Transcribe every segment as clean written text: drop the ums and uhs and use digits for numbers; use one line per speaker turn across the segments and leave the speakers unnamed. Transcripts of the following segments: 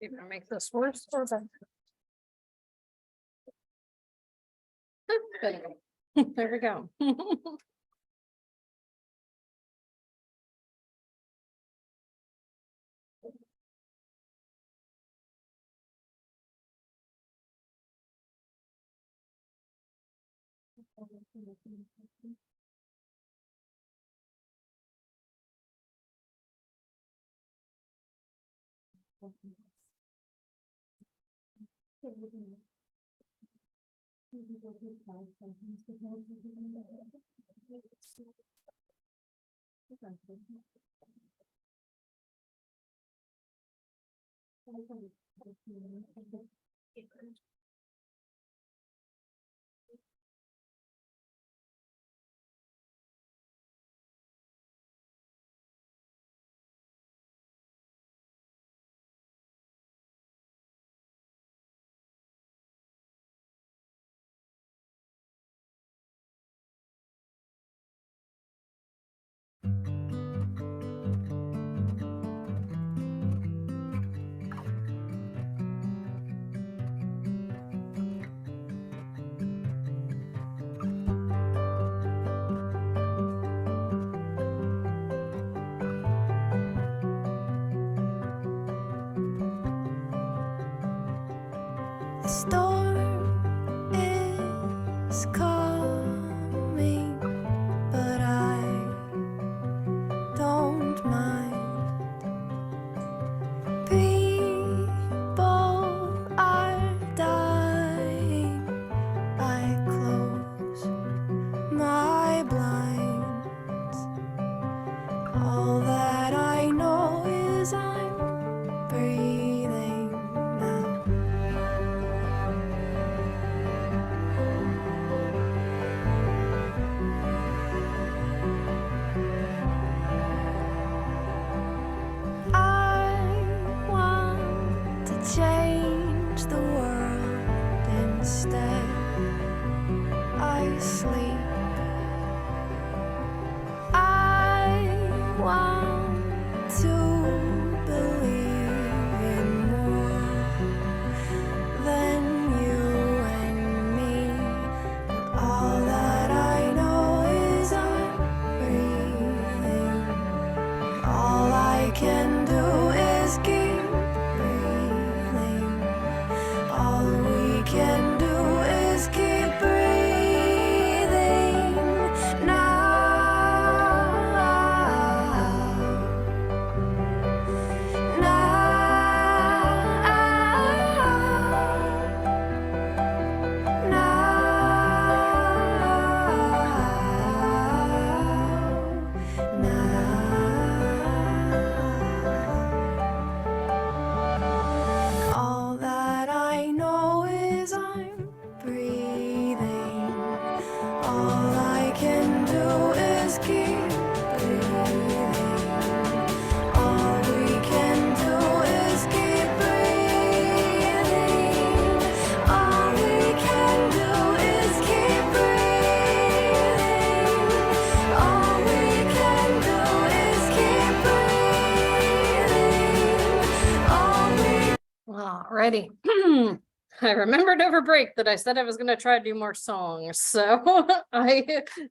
Even make this worse or better. There we go.
The storm is coming, but I don't mind. People are dying. I close my blinds. All that I know is I'm breathing now. I want to change the world instead. I sleep. I want to believe in more than you and me. But all that I know is I'm breathing. All I can do is keep breathing. All we can do is keep breathing now. All that I know is I'm breathing. All I can do is keep breathing. All we can do is keep breathing. All we can do is keep breathing. All we can do is keep breathing. All we
Alrighty. I remembered over break that I said I was gonna try to do more songs, so I'm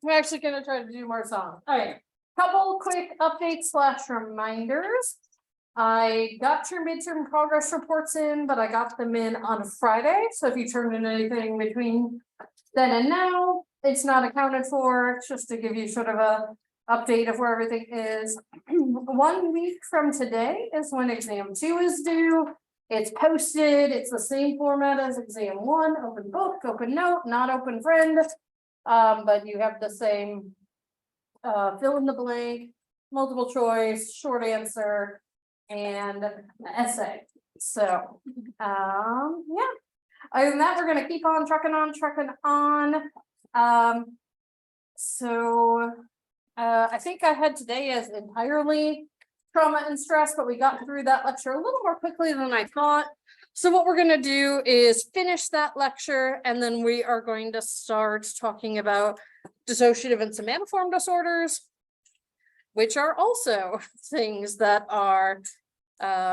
actually gonna try to do more songs. All right, couple quick updates / reminders. I got your midterm progress reports in, but I got them in on Friday, so if you turned in anything between then and now, it's not accounted for. It's just to give you sort of a update of where everything is. 1 week from today is when exam 2 is due. It's posted, it's the same format as exam 1, open book, open note, not open friend. But you have the same fill in the blank, multiple choice, short answer, and essay. So, yeah. Other than that, we're gonna keep on trucking on. I think I had today as entirely trauma and stress, but we got through that lecture a little more quickly than I thought. So what we're gonna do is finish that lecture, and then we are going to start talking about dissociative and somatoform disorders, which are also things that are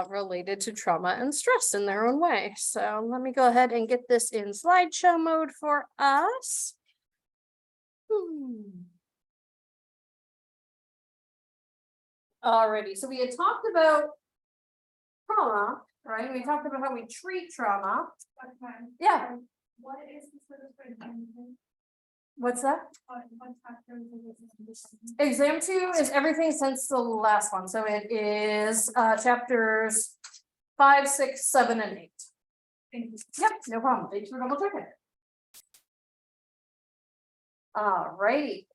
related to trauma and stress in their own way. So let me go ahead and get this in slideshow mode for us. Alrighty, so we had talked about trauma, right? We talked about how we treat trauma. Yeah.
What is the sort of prevention?
What's that?
What factors is this?
Exam 2 is everything since the last one, so it is chapters 5, 6, 7, and 8. Yep, no problem. Thanks for double checking. Alrighty.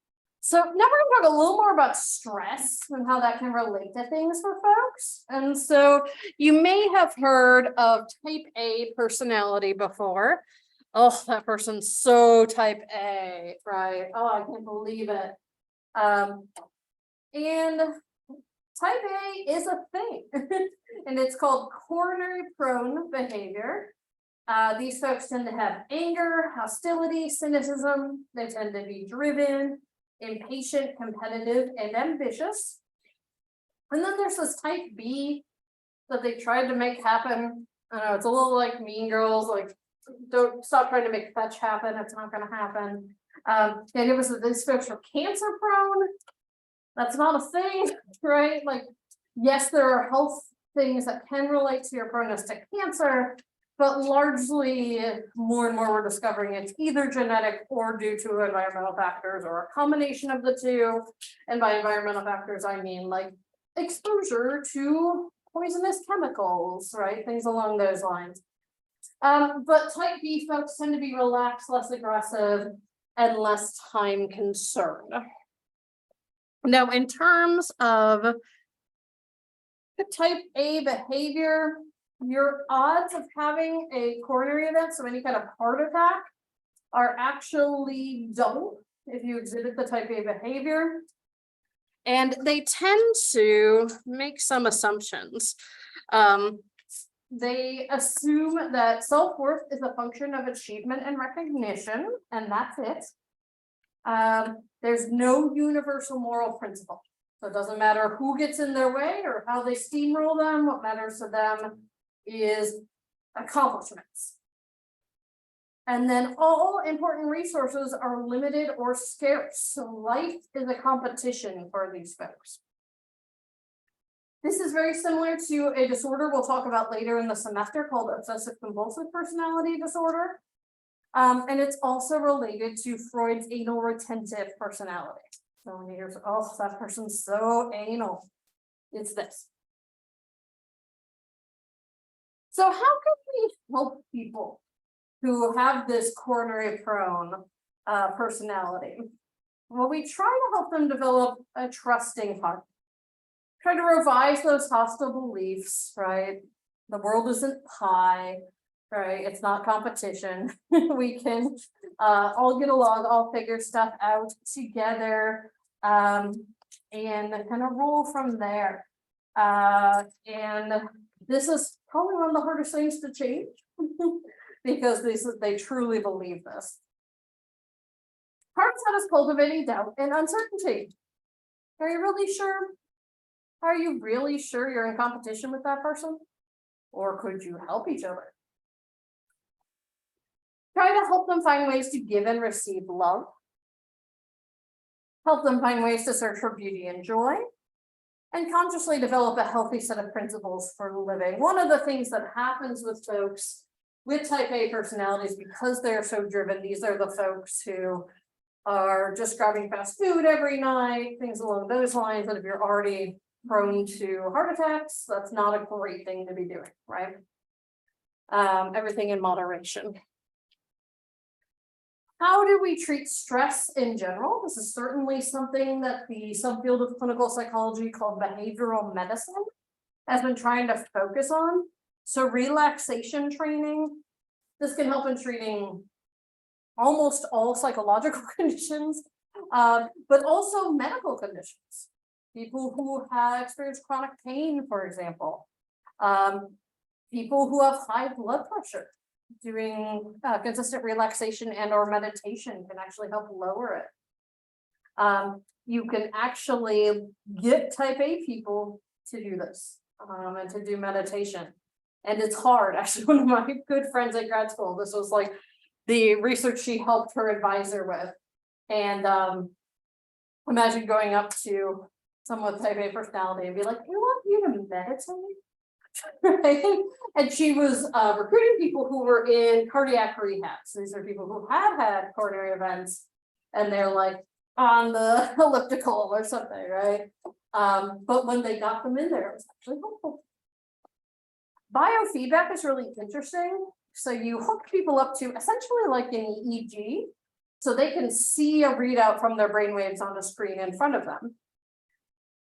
So now we're gonna talk a little more about stress and how that can relate to things for folks. And so you may have heard of type A personality before. Oh, that person's so type A, right? Oh, I can't believe it. And type A is a thing, and it's called coronary prone behavior. These folks tend to have anger, hostility, cynicism. They tend to be driven, impatient, competitive, and ambitious. And then there's this type B that they tried to make happen. I know it's a little like Mean Girls, like don't stop trying to make fetch happen. It's not going to happen. And it was that these folks were cancer prone. That's not a thing, right? Like, yes, there are health things that can relate to your proneness to cancer, but largely more and more we're discovering it's either genetic or due to environmental factors or a combination of the two. And by environmental factors, I mean like exposure to poisonous chemicals, right? Things along those lines. But type B folks tend to be relaxed, less aggressive, and less time concerned. Now, in terms of the type A behavior, your odds of having a coronary event, so any kind of heart attack, are actually double if you exhibit the type A behavior. And they tend to make some assumptions. They assume that self-worth is a function of achievement and recognition, and that's it. There's no universal moral principle. So it doesn't matter who gets in their way or how they steamroll them. What matters to them is accomplishments. And then all important resources are limited or scarce. So life is a competition for these folks. This is very similar to a disorder we'll talk about later in the semester called obsessive compulsive personality disorder. And it's also related to Freud's anal retentive personality. So when you hear, oh, that person's so anal, it's this. So how can we help people who have this coronary prone personality? Well, we try to help them develop a trusting heart. Try to revise those hostile beliefs, right? The world isn't pie, right? It's not competition. We can all get along, all figure stuff out together, and kind of roll from there. And this is probably one of the hardest things to change because they truly believe this. Part of that is cultivating doubt and uncertainty. Are you really sure? Are you really sure you're in competition with that person? Or could you help each other? Try to help them find ways to give and receive love. Help them find ways to search for beauty and joy. And consciously develop a healthy set of principles for living. One of the things that happens with folks with type A personalities, because they're so driven, these are the folks who are just grabbing fast food every night, things along those lines, that if you're already prone to heart attacks, that's not a great thing to be doing, right? Everything in moderation. How do we treat stress in general? This is certainly something that the subfield of clinical psychology called behavioral medicine has been trying to focus on. So relaxation training, this can help in treating almost all psychological conditions, but also medical conditions. People who have experienced chronic pain, for example, people who have high blood pressure, doing consistent relaxation and or meditation can actually help lower it. You can actually get type A people to do this. and to do meditation. And it's hard. Actually, one of my good friends at grad school, this was like the research she helped her advisor with. And imagine going up to someone with type A personality and be like, we want you to meditate. Right? And she was recruiting people who were in cardiac rehab. So these are people who have had coronary events and they're like on the elliptical or something, right? But when they got them in there, it was actually helpful. Biofeedback is really interesting. So you hook people up to essentially like an EEG, so they can see a readout from their brainwaves on a screen in front of them.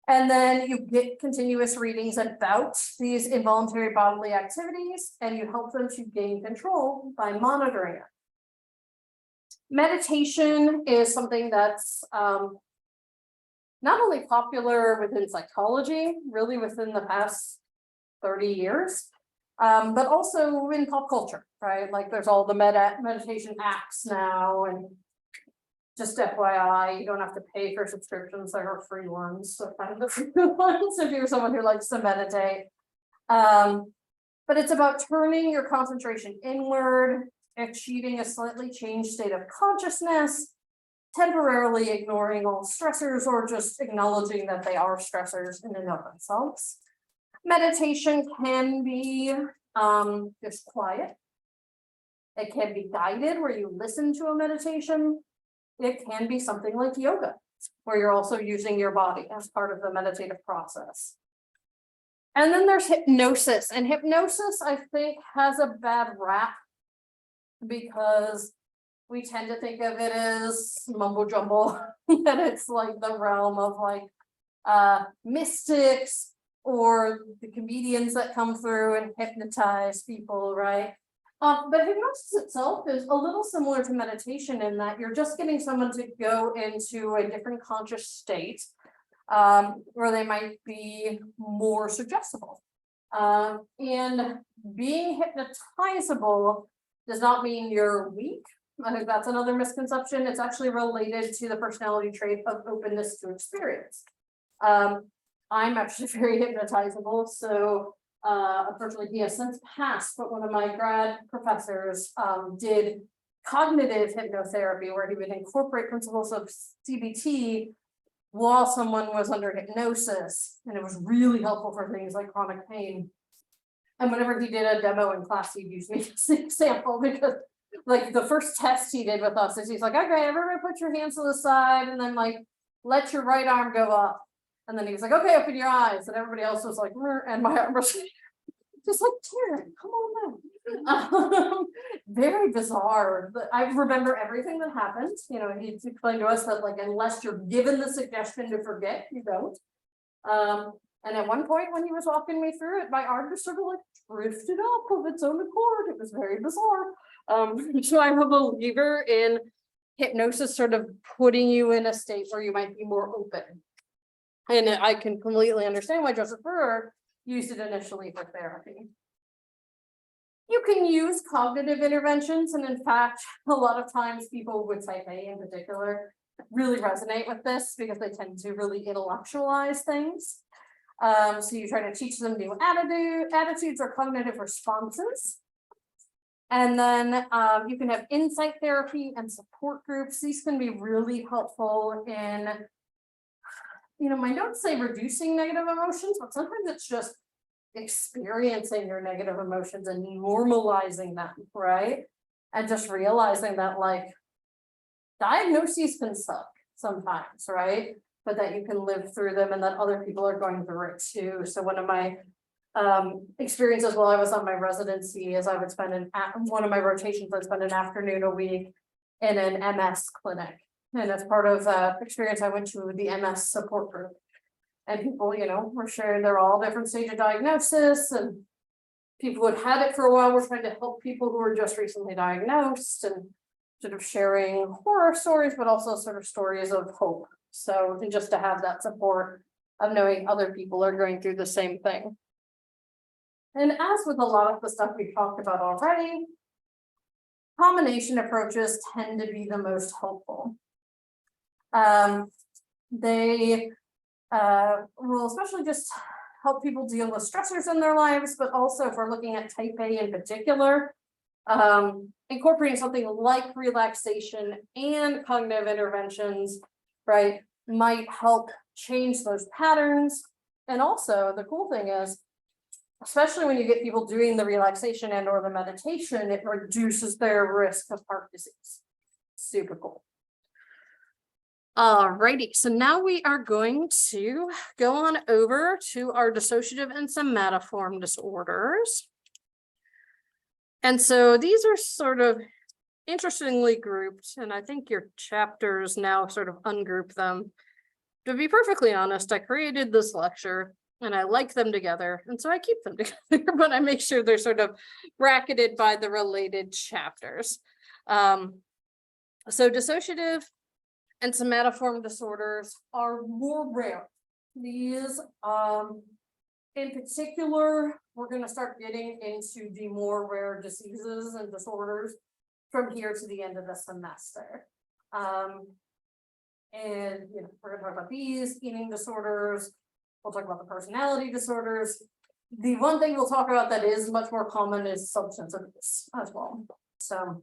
And then you get continuous readings about these involuntary bodily activities, and you help them to gain control by monitoring it. Meditation is something that's not only popular within psychology, really within the past 30 years, but also in pop culture, right? Like there's all the meditation apps now, and just FYI, you don't have to pay for subscriptions, there are free ones, so find the free ones if you're someone who likes to meditate. But it's about turning your concentration inward, achieving a slightly changed state of consciousness, temporarily ignoring all stressors or just acknowledging that they are stressors in and of themselves. Meditation can be just quiet. It can be guided where you listen to a meditation. It can be something like yoga, where you're also using your body as part of the meditative process. And then there's hypnosis, and hypnosis, I think, has a bad rap because we tend to think of it as mumbo jumbo, that it's like the realm of like mystics or the comedians that come through and hypnotize people, right? But hypnosis itself is a little similar to meditation in that you're just getting someone to go into a different conscious state where they might be more suggestible. And being hypnotizable does not mean you're weak. I think that's another misconception. It's actually related to the personality trait of openness to experience. I'm actually very hypnotizable, so unfortunately he has since passed, but one of my grad professors did cognitive hypnotherapy where he would incorporate principles of CBT while someone was under hypnosis, and it was really helpful for things like chronic pain. And whenever he did a demo in class, he'd use me as an example, because like the first test he did with us is he's like, okay, everybody put your hands to the side and then like let your right arm go up. And then he was like, okay, open your eyes. And everybody else was like, and my arm was just like, Taryn, come on now. Very bizarre. But I remember everything that happened. You know, he explained to us that like, unless you're given the suggestion to forget, you don't. And at one point when he was walking me through it, my arm just sort of like drifted up of its own accord. It was very bizarre. So I'm a believer in hypnosis sort of putting you in a state where you might be more open. And I can completely understand why Joseph Burr used it initially for therapy. You can use cognitive interventions, and in fact, a lot of times people with type A in particular really resonate with this because they tend to really intellectualize things. So you try to teach them new attitudes or cognitive responses. And then you can have insight therapy and support groups. These can be really helpful in, you know, my notes say reducing negative emotions, but sometimes it's just experiencing your negative emotions and normalizing them, right? And just realizing that like diagnoses can suck sometimes, right? But that you can live through them and that other people are going through it too. So one of my experiences while I was on my residency is I would spend one of my rotations, I'd spend an afternoon a week in an MS clinic. And as part of that experience, I went to the MS support group. And people, you know, were sharing they're all different stage of diagnosis, and people who had had it for a while were trying to help people who were just recently diagnosed and sort of sharing horror stories, but also sort of stories of hope. So and just to have that support of knowing other people are going through the same thing. And as with a lot of the stuff we talked about already, combination approaches tend to be the most helpful. They will especially just help people deal with stressors in their lives, but also if we're looking at type A in particular, incorporating something like relaxation and cognitive interventions, right, might help change those patterns. And also the cool thing is, especially when you get people doing the relaxation and or the meditation, it reduces their risk of heart disease. Super cool. Alrighty, so now we are going to go on over to our dissociative and somatoform disorders. And so these are sort of interestingly grouped, and I think your chapters now sort of ungroup them. To be perfectly honest, I created this lecture and I like them together, and so I keep them together, but I make sure they're sort of bracketed by the related chapters. So dissociative and somatoform disorders are more rare. These, in particular, we're going to start getting into the more rare diseases and disorders from here to the end of the semester. And you know, we're going to talk about these eating disorders. We'll talk about the personality disorders. The one thing we'll talk about that is much more common is substance abuse as well. So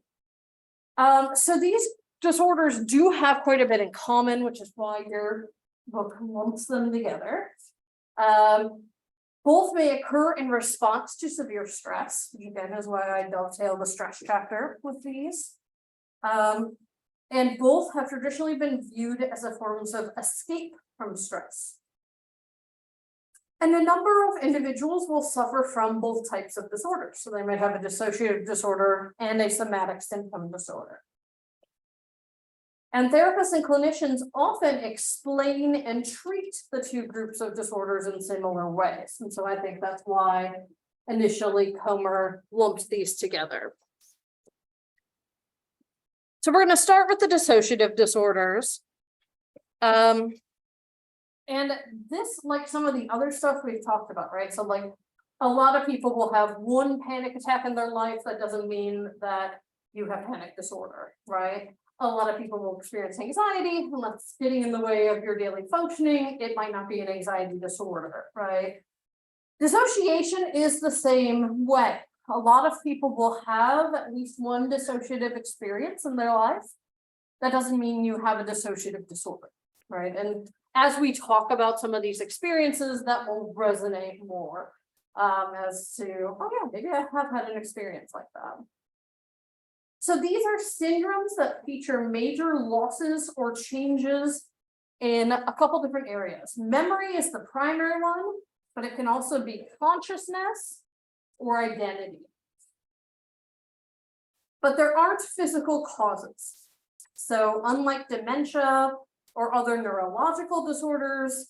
these disorders do have quite a bit in common, which is why your book lumps them together. Both may occur in response to severe stress, which again is why I dovetail the stress chapter with these. And both have traditionally been viewed as a forms of escape from stress. And a number of individuals will suffer from both types of disorders. So they might have a dissociative disorder and a somatic symptom disorder. And therapists and clinicians often explain and treat the two groups of disorders in similar ways. And so I think that's why initially Comer lumped these together. So we're going to start with the dissociative disorders. And this, like some of the other stuff we've talked about, right? So like a lot of people will have one panic attack in their life. That doesn't mean that you have panic disorder, right? A lot of people will experience anxiety, and that's getting in the way of your daily functioning. It might not be an anxiety disorder, right? Dissociation is the same way. A lot of people will have at least one dissociative experience in their life. That doesn't mean you have a dissociative disorder, right? And as we talk about some of these experiences, that will resonate more as to, oh yeah, maybe I have had an experience like that. So these are syndromes that feature major losses or changes in a couple different areas. Memory is the primary one, but it can also be consciousness or identity. But there aren't physical causes. So unlike dementia or other neurological disorders,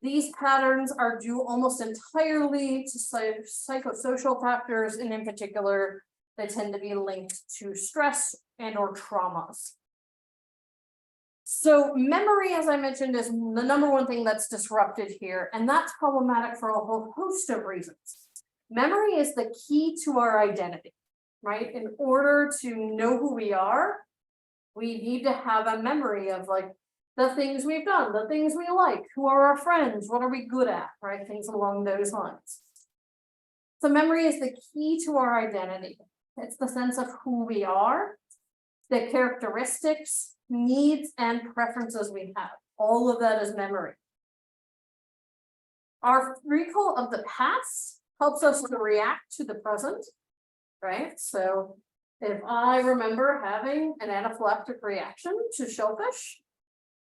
these patterns are due almost entirely to psychosocial factors, and in particular, they tend to be linked to stress and or traumas. So memory, as I mentioned, is the number one thing that's disrupted here, and that's problematic for a whole host of reasons. Memory is the key to our identity, right? In order to know who we are, we need to have a memory of like the things we've done, the things we like, who are our friends, what are we good at, right? Things along those lines. So memory is the key to our identity. It's the sense of who we are, the characteristics, needs, and preferences we have. All of that is memory. Our recall of the past helps us to react to the present, right? So if I remember having an anaphylactic reaction to shellfish,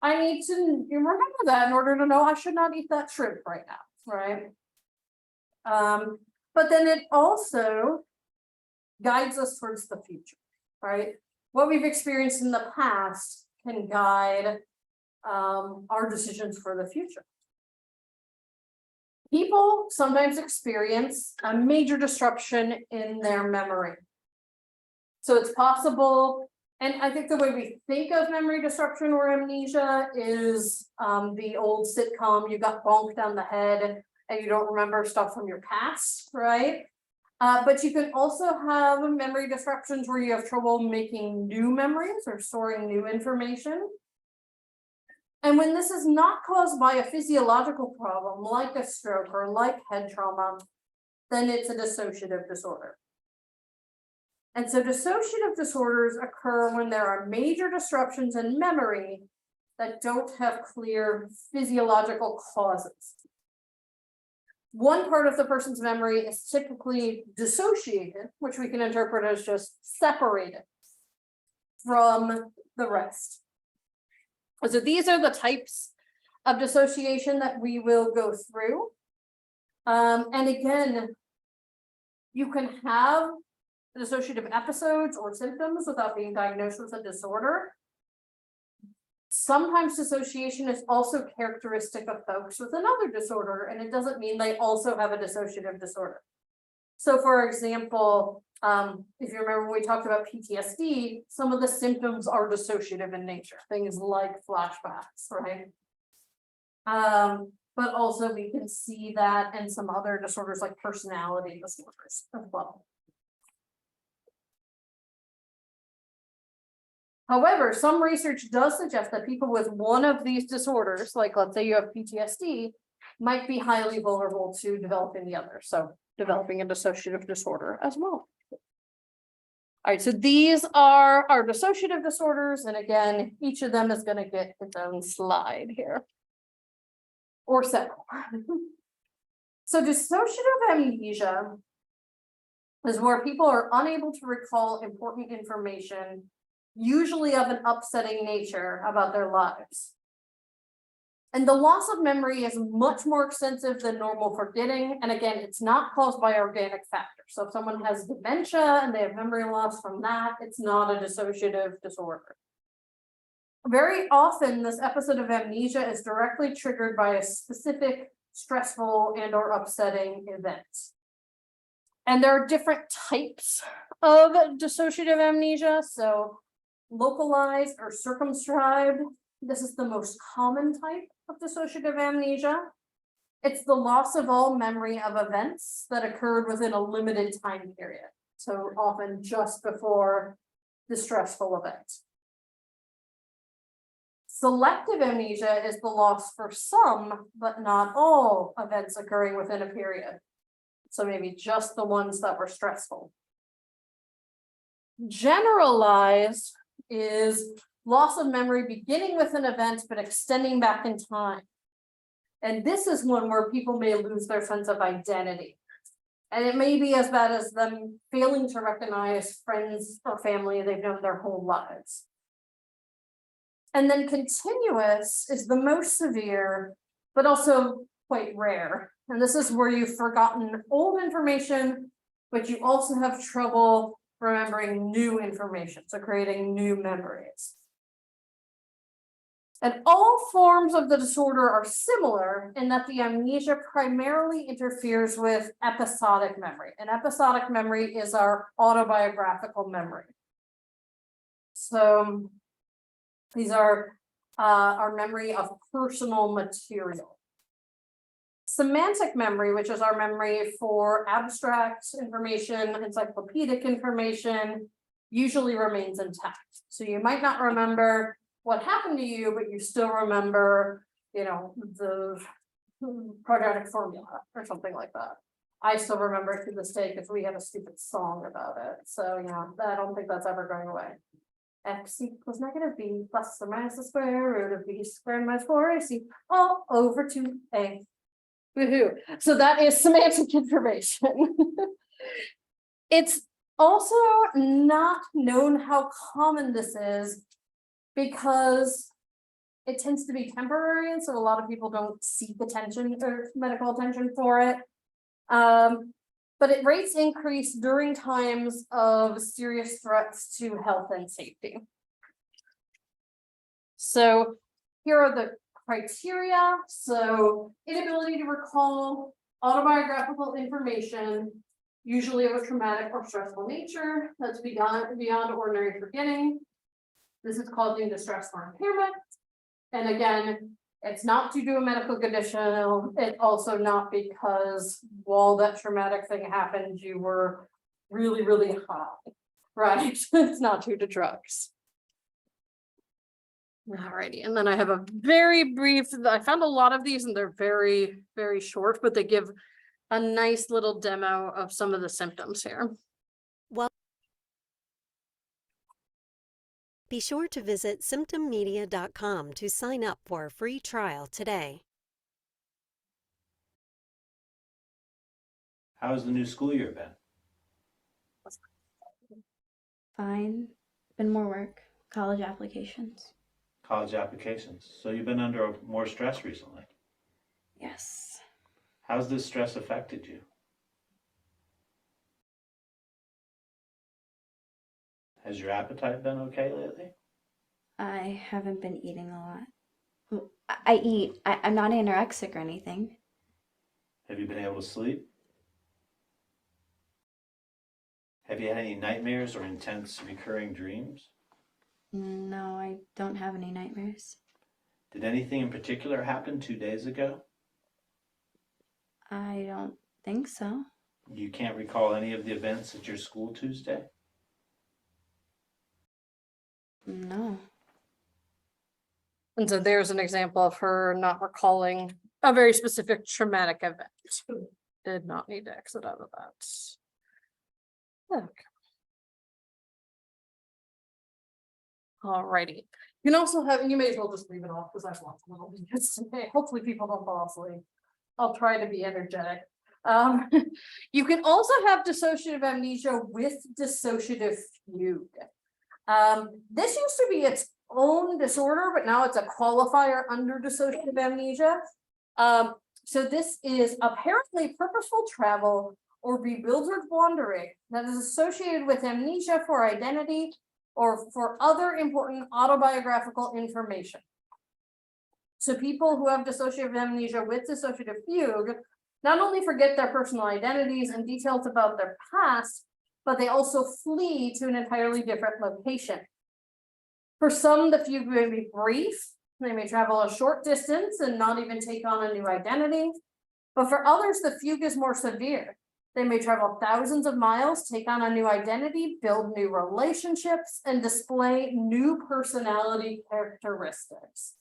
I need to remember that in order to know I should not eat that shrimp right now, right? But then it also guides us towards the future, right? What we've experienced in the past can guide our decisions for the future. People sometimes experience a major disruption in their memory. So it's possible, and I think the way we think of memory disruption or amnesia is the old sitcom, you got bonked on the head and you don't remember stuff from your past, right? But you can also have memory disruptions where you have trouble making new memories or storing new information. And when this is not caused by a physiological problem, like a stroke or like head trauma, then it's a dissociative disorder. And so dissociative disorders occur when there are major disruptions in memory that don't have clear physiological causes. One part of the person's memory is typically dissociated, which we can interpret as just separated from the rest. So these are the types of dissociation that we will go through. And again, you can have dissociative episodes or symptoms without being diagnosed with a disorder. Sometimes dissociation is also characteristic of folks with another disorder, and it doesn't mean they also have a dissociative disorder. So for example, if you remember when we talked about PTSD, some of the symptoms are dissociative in nature, things like flashbacks, right? But also we can see that in some other disorders like personality disorders as well. However, some research does suggest that people with one of these disorders, like let's say you have PTSD, might be highly vulnerable to developing the other. So developing a dissociative disorder as well. All right, so these are our dissociative disorders. And again, each of them is going to get its own slide here. Or several. So dissociative amnesia is where people are unable to recall important information, usually of an upsetting nature about their lives. And the loss of memory is much more extensive than normal forgetting. And again, it's not caused by organic factors. So if someone has dementia and they have memory loss from that, it's not a dissociative disorder. Very often, this episode of amnesia is directly triggered by a specific stressful and or upsetting event. And there are different types of dissociative amnesia. So localized or circumscribed, this is the most common type of dissociative amnesia. It's the loss of all memory of events that occurred within a limited time period. So often just before the stressful event. Selective amnesia is the loss for some, but not all events occurring within a period. So maybe just the ones that were stressful. Generalized is loss of memory beginning with an event, but extending back in time. And this is one where people may lose their sense of identity. And it may be as bad as them failing to recognize friends or family they've known their whole lives. And then continuous is the most severe, but also quite rare. And this is where you've forgotten old information, but you also have trouble remembering new information, so creating new memories. And all forms of the disorder are similar in that the amnesia primarily interferes with episodic memory. And episodic memory is our autobiographical memory. So these are our memory of personal material. Semantic memory, which is our memory for abstract information, encyclopedic information, usually remains intact. So you might not remember what happened to you, but you still remember, you know, the quadratic formula or something like that. I still remember it to this day because we had a stupid song about it. So, you know, I don't think that's ever going away. X equals negative b plus or minus the square root of b squared minus 4ac all over 2a. Woohoo. So that is semantic information. It's also not known how common this is because it tends to be temporary, and so a lot of people don't seek attention or medical attention for it. But it rates increase during times of serious threats to health and safety. So here are the criteria. So inability to recall autobiographical information, usually of a traumatic or stressful nature, that's beyond ordinary forgetting. This is causing distress or impairment. And again, it's not due to a medical condition. It's also not because while that traumatic thing happened, you were really, really high, right? It's not due to drugs. Alrighty, and then I have a very brief, I found a lot of these and they're very, very short, but they give a nice little demo of some of the symptoms here.
Be sure to visit symptommedia.com to sign up for a free trial today.
How has the new school year been?
Fine. Been more work. College applications.
College applications. So you've been under more stress recently.
Yes.
How's this stress affected you? Has your appetite been okay lately?
I haven't been eating a lot. Well, I eat. I'm not anorexic or anything.
Have you been able to sleep? Have you had any nightmares or intense recurring dreams?
No, I don't have any nightmares.
Did anything in particular happen 2 days ago?
I don't think so.
You can't recall any of the events at your school Tuesday?
No.
And so there's an example of her not recalling a very specific traumatic event. Did not need to exit out of that. Okay. Alrighty. You can also have, and you may as well just leave it off because I've lost a little bit today. Hopefully people don't fall asleep. I'll try to be energetic. You can also have dissociative amnesia with dissociative fugue. This used to be its own disorder, but now it's a qualifier under dissociative amnesia. So this is apparently purposeful travel or bewildered wandering that is associated with amnesia for identity or for other important autobiographical information. So people who have dissociative amnesia with dissociative fugue not only forget their personal identities and details about their past, but they also flee to an entirely different location. For some, the fugue may be brief. They may travel a short distance and not even take on a new identity. But for others, the fugue is more severe. They may travel thousands of miles, take on a new identity, build new relationships, and display new personality characteristics.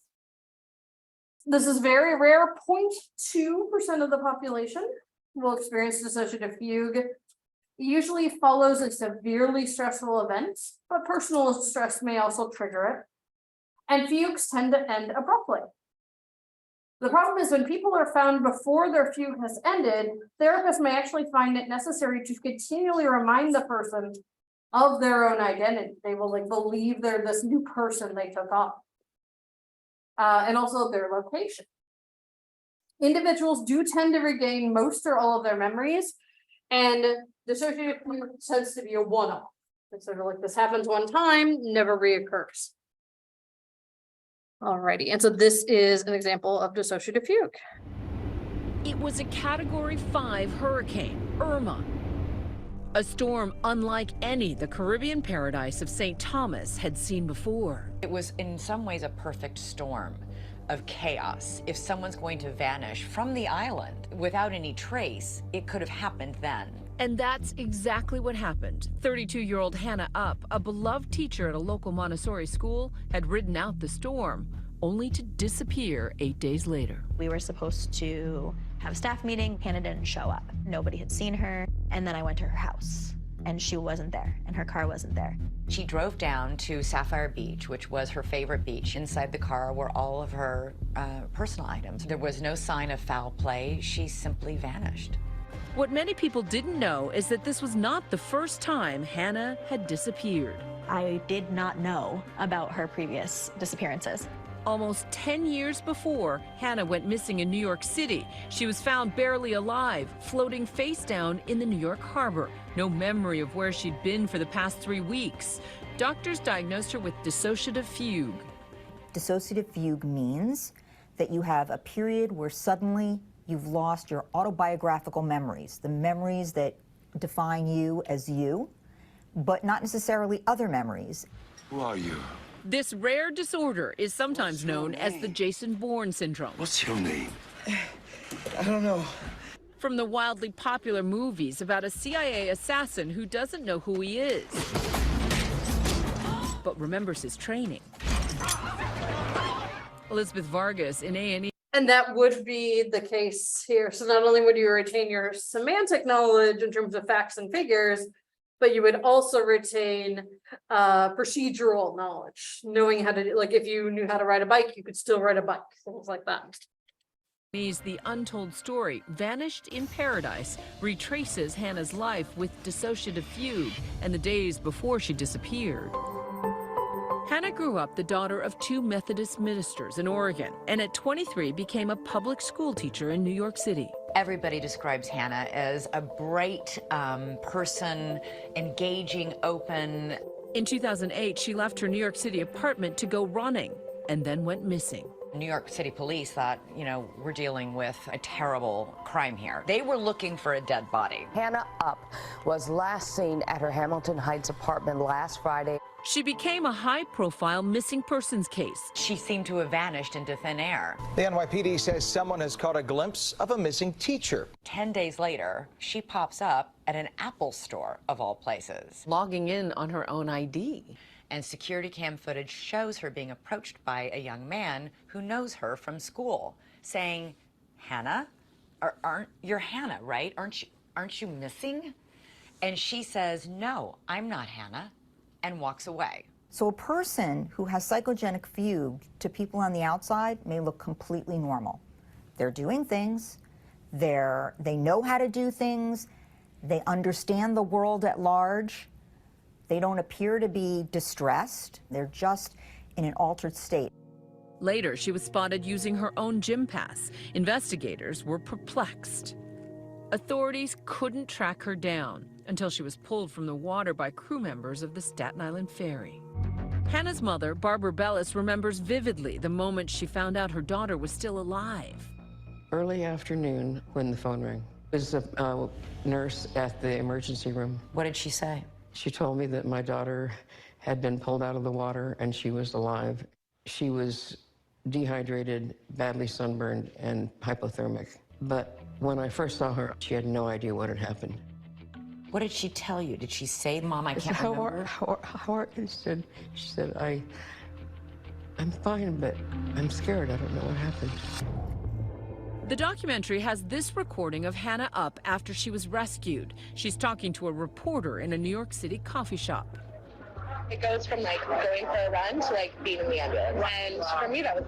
This is very rare. 0.2% of the population will experience dissociative fugue. It usually follows a severely stressful event, but personal stress may also trigger it. And fugues tend to end abruptly. The problem is when people are found before their fugue has ended, therapists may actually find it necessary to continually remind the person of their own identity. They will believe they're this new person they took on. And also their location. Individuals do tend to regain most or all of their memories, and dissociative fugue tends to be a one-off. It's sort of like this happens one time, never reoccurs. Alrighty, and so this is an example of dissociative fugue.
It was a Category 5 hurricane, Irma. A storm unlike any the Caribbean paradise of St. Thomas had seen before.
It was in some ways a perfect storm of chaos. If someone's going to vanish from the island without any trace, it could have happened then.
And that's exactly what happened. 32-year-old Hannah Up, a beloved teacher at a local Montessori school, had ridden out the storm, only to disappear 8 days later.
We were supposed to have a staff meeting. Hannah didn't show up. Nobody had seen her. And then I went to her house, and she wasn't there, and her car wasn't there.
She drove down to Sapphire Beach, which was her favorite beach. Inside the car were all of her personal items. There was no sign of foul play. She simply vanished.
What many people didn't know is that this was not the first time Hannah had disappeared.
I did not know about her previous disappearances.
Almost 10 years before, Hannah went missing in New York City. She was found barely alive, floating face down in the New York harbor. No memory of where she'd been for the past 3 weeks. Doctors diagnosed her with dissociative fugue.
Dissociative fugue means that you have a period where suddenly you've lost your autobiographical memories, the memories that define you as you, but not necessarily other memories.
Who are you?
This rare disorder is sometimes known as the Jason Bourne syndrome.
What's your name? I don't know.
From the wildly popular movies about a CIA assassin who doesn't know who he is, but remembers his training. Elizabeth Vargas in A&E.
And that would be the case here. So not only would you retain your semantic knowledge in terms of facts and figures, but you would also retain procedural knowledge, knowing how to, like, if you knew how to ride a bike, you could still ride a bike, things like that.
The Untold Story, Vanished in Paradise, retraces Hannah's life with dissociative fugue and the days before she disappeared. Hannah grew up the daughter of 2 Methodist ministers in Oregon, and at 23 became a public school teacher in New York City.
Everybody describes Hannah as a bright person, engaging, open.
In 2008, she left her New York City apartment to go running and then went missing.
New York City police thought, we're dealing with a terrible crime here. They were looking for a dead body.
Hannah Up was last seen at her Hamilton Heights apartment last Friday.
She became a high-profile missing persons case.
She seemed to have vanished into thin air.
The NYPD says someone has caught a glimpse of a missing teacher.
10 days later, she pops up at an Apple store, of all places.
Logging in on her own ID.
And security cam footage shows her being approached by a young man who knows her from school, saying, Hannah? You're Hannah, right? Aren't you missing? And she says, no, I'm not Hannah, and walks away.
So a person who has psychogenic fugue to people on the outside may look completely normal. They're doing things, they know how to do things, they understand the world at large. They don't appear to be distressed. They're just in an altered state.
Later, she was spotted using her own gym pass. Investigators were perplexed. Authorities couldn't track her down until she was pulled from the water by crew members of the Staten Island Ferry. Hannah's mother, Barbara Bellis, remembers vividly the moment she found out her daughter was still alive.
Early afternoon when the phone rang. There was a nurse at the emergency room.
What did she say?
She told me that my daughter had been pulled out of the water and she was alive. She was dehydrated, badly sunburned, and hypothermic. But when I first saw her, she had no idea what had happened.
What did she tell you? Did she say, Mom, I can't remember?
She said, I'm fine, but I'm scared. I don't know what happened.
The documentary has this recording of Hannah Up after she was rescued. She's talking to a reporter in a New York City coffee shop.
It goes from going for a run to being in the ambulance. And for me, that was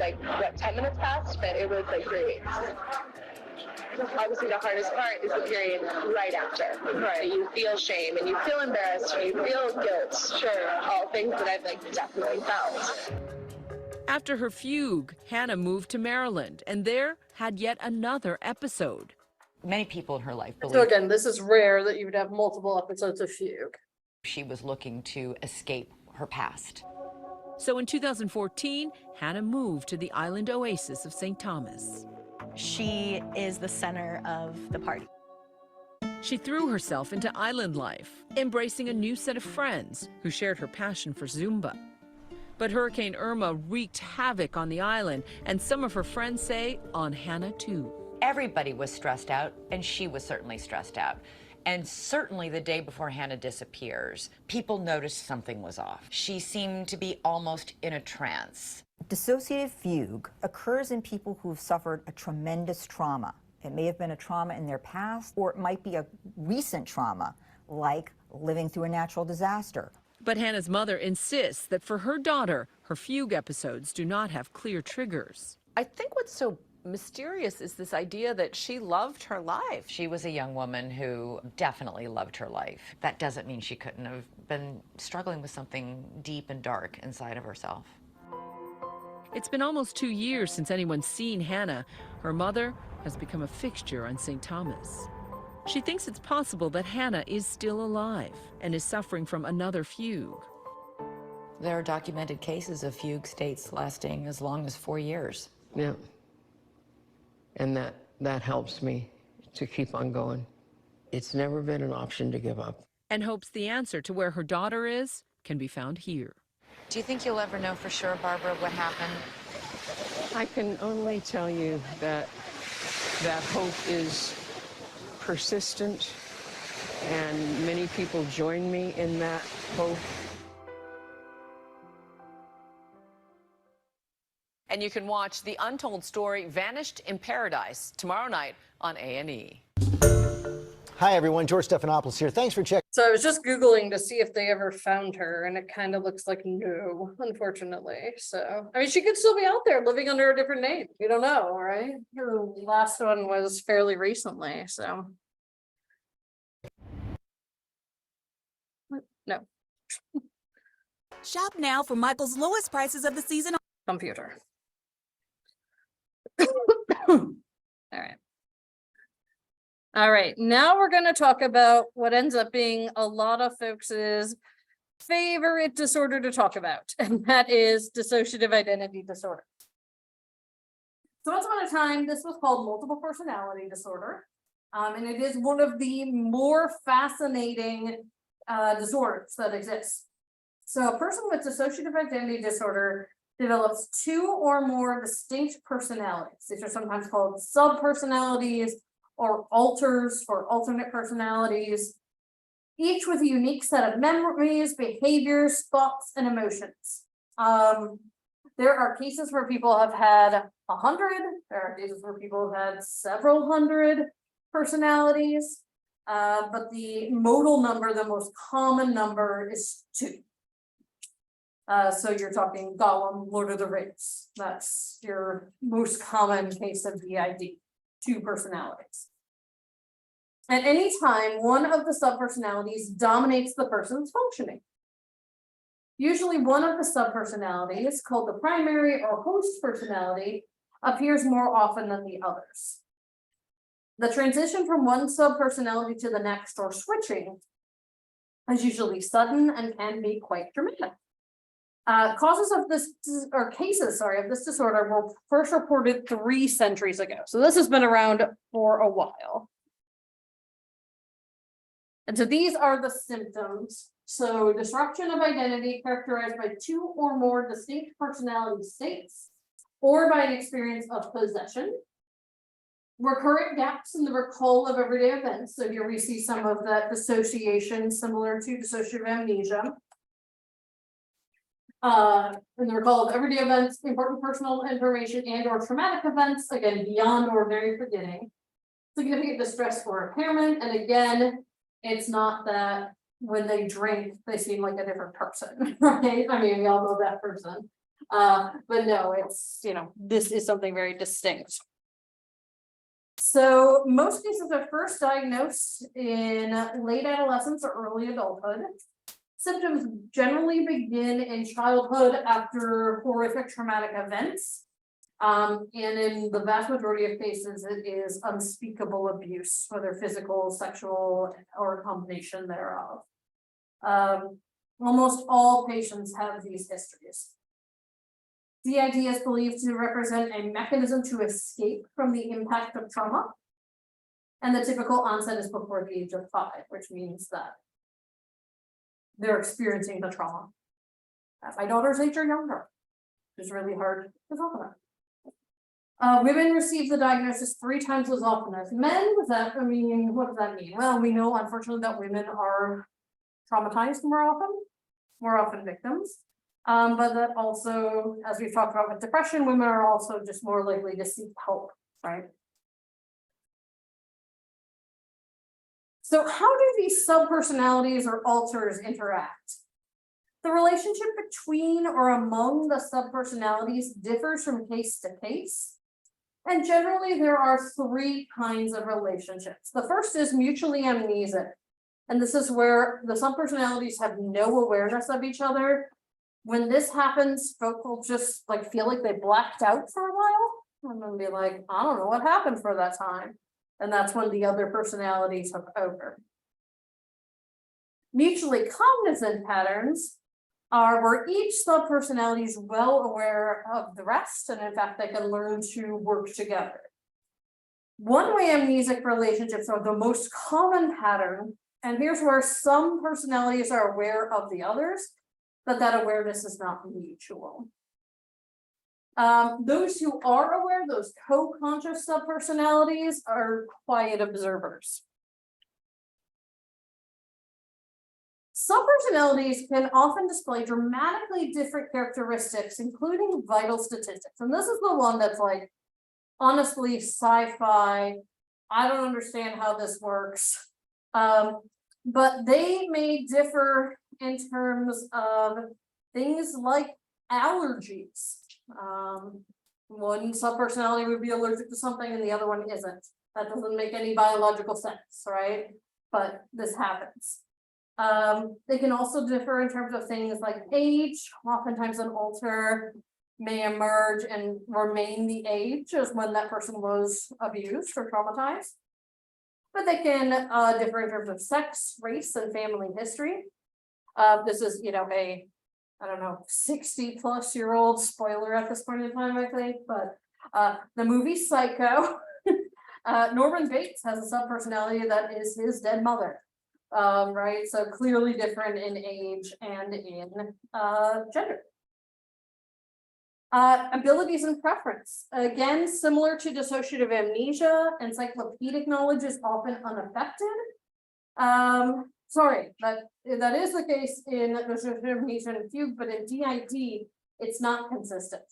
10 minutes past, but it was 3 weeks. Obviously, the hardest part is the period right after. Right. You feel shame and you feel embarrassed and you feel guilt. Sure, all things that I've definitely felt.
After her fugue, Hannah moved to Maryland and there had yet another episode.
Many people in her life believe.
So again, this is rare that you would have multiple episodes of fugue.
She was looking to escape her past.
So in 2014, Hannah moved to the island oasis of St. Thomas.
She is the center of the party.
She threw herself into island life, embracing a new set of friends who shared her passion for Zumba. But Hurricane Irma wreaked havoc on the island, and some of her friends say on Hannah too.
Everybody was stressed out, and she was certainly stressed out. And certainly the day before Hannah disappears, people noticed something was off. She seemed to be almost in a trance.
Dissociative fugue occurs in people who've suffered a tremendous trauma. It may have been a trauma in their past, or it might be a recent trauma, like living through a natural disaster.
But Hannah's mother insists that for her daughter, her fugue episodes do not have clear triggers.
I think what's so mysterious is this idea that she loved her life.
She was a young woman who definitely loved her life. That doesn't mean she couldn't have been struggling with something deep and dark inside of herself.
It's been almost 2 years since anyone's seen Hannah. Her mother has become a fixture on St. Thomas. She thinks it's possible that Hannah is still alive and is suffering from another fugue.
There are documented cases of fugue states lasting as long as 4 years.
Yeah. And that helps me to keep on going. It's never been an option to give up.
And hopes the answer to where her daughter is can be found here.
Do you think you'll ever know for sure, Barbara, what happened?
I can only tell you that hope is persistent, and many people join me in that hope.
And you can watch the untold story Vanished in Paradise tomorrow night on A&E.
Hi, everyone. George Stephanopoulos here. Thanks for checking.
So I was just Googling to see if they ever found her, and it kind of looks like no, unfortunately. So, I mean, she could still be out there living under a different name. We don't know, right? Her last one was fairly recently, so. No.
Shop now for Michael's lowest prices of the season.
Computer. All right. All right, now we're going to talk about what ends up being a lot of folks' favorite disorder to talk about, and that is dissociative identity disorder. So once upon a time, this was called multiple personality disorder, and it is one of the more fascinating disorders that exist. So a person with dissociative identity disorder develops two or more distinct personalities. These are sometimes called subpersonalities or alters or alternate personalities, each with a unique set of memories, behaviors, thoughts, and emotions. There are cases where people have had 100, there are cases where people have had several hundred personalities, but the modal number, the most common number, is 2. So you're talking Gollum, Lord of the Rings. That's your most common case of DID, 2 personalities. At any time, one of the subpersonalities dominates the person's functioning. Usually one of the subpersonalities, called the primary or host personality, appears more often than the others. The transition from one subpersonality to the next, or switching, is usually sudden and can be quite dramatic. Causes of this, or cases, sorry, of this disorder were first reported 3 centuries ago. So this has been around for a while. And so these are the symptoms. So disruption of identity characterized by 2 or more distinct personality states, or by an experience of possession. Recurrent gaps in the recall of everyday events. So here we see some of that dissociation similar to dissociative amnesia. In the recall of everyday events, important personal information and or traumatic events, again, beyond ordinary forgetting. Significant distress or impairment, and again, it's not that when they drink, they seem like a different person, right? I mean, we all know that person. But no, it's, you know, this is something very distinct. So most cases are first diagnosed in late adolescence or early adulthood. Symptoms generally begin in childhood after horrific traumatic events. And in the vast majority of cases, it is unspeakable abuse, whether physical, sexual, or a combination thereof. Almost all patients have these histories. DID is believed to represent a mechanism to escape from the impact of trauma. And the typical onset is before the age of 5, which means that they're experiencing the trauma. At my daughter's age or younger, which is really hard to talk about. Women receive the diagnosis 3 times as often as men. What does that mean? Well, we know unfortunately that women are traumatized more often victims. But that also, as we've talked about with depression, women are also just more likely to seek help, right? So how do these subpersonalities or alters interact? The relationship between or among the subpersonalities differs from case to case. And generally there are 3 kinds of relationships. The first is mutually amnesic. And this is where the subpersonalities have no awareness of each other. When this happens, folk will just like feel like they blacked out for a while and then be like, I don't know what happened for that time. And that's when the other personalities took over. Mutually cognizant patterns are where each subpersonality is well aware of the rest, and in fact, they can learn to work together. One-way amnesic relationships are the most common pattern, and here's where some personalities are aware of the others, but that awareness is not mutual. Those who are aware, those co-conscious subpersonalities, are quiet observers. Subpersonalities can often display dramatically different characteristics, including vital statistics. And this is the one that's like, honestly, sci-fi. I don't understand how this works. But they may differ in terms of things like allergies. One subpersonality would be allergic to something and the other one isn't. That doesn't make any biological sense, right? But this happens. They can also differ in terms of things like age. Oftentimes an alter may emerge and remain the age as when that person was abused or traumatized. But they can differ in terms of sex, race, and family history. This is, you know, a, I don't know, 60-plus-year-old spoiler at this point in time, I think, but the movie Psycho, Norman Bates has a subpersonality that is his dead mother, right? So clearly different in age and in gender. Abilities and preference. Again, similar to dissociative amnesia, encyclopedic knowledge is often unaffected. Sorry, that is the case in dissociative amnesia and fugue, but in DID, it's not consistent.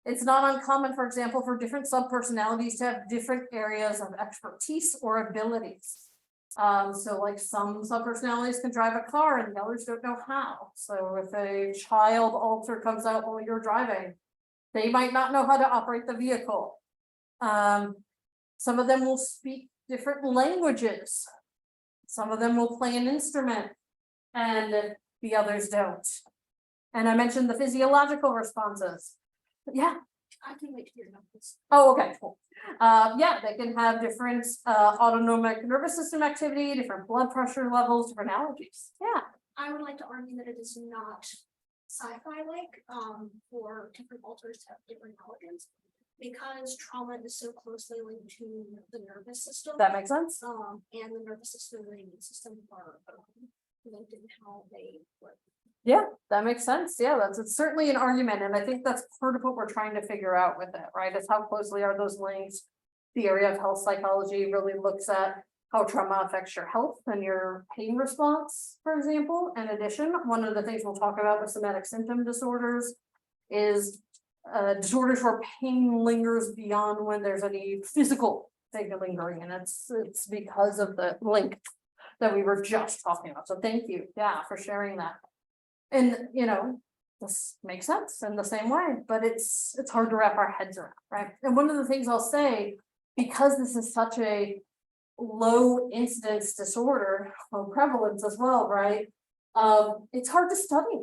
It's not uncommon, for example, for different subpersonalities to have different areas of expertise or abilities. So like some subpersonalities can drive a car and the others don't know how. So if a child alter comes out while you're driving, they might not know how to operate the vehicle. Some of them will speak different languages. Some of them will play an instrument and the others don't. And I mentioned the physiological responses. Yeah.
I can wait to hear about this.
Oh, okay, cool. Yeah, they can have different autonomic nervous system activity, different blood pressure levels, different allergies. Yeah.
I would like to argue that it is not sci-fi like, for different alters to have different allergens. Because trauma is so closely linked to the nervous system.
That makes sense.
And the nervous system and the immune system are linked in how they work.
Yeah, that makes sense. Yeah, it's certainly an argument, and I think that's part of what we're trying to figure out with it, right? Is how closely are those links? The area of health psychology really looks at how trauma affects your health and your pain response, for example. In addition, one of the things we'll talk about with somatic symptom disorders is disorders where pain lingers beyond when there's any physical thing lingering, and it's because of the link that we were just talking about. So thank you, yeah, for sharing that. And you know, this makes sense in the same way, but it's hard to wrap our heads around, right? And one of the things I'll say, because this is such a low incidence disorder, low prevalence as well, right? It's hard to study.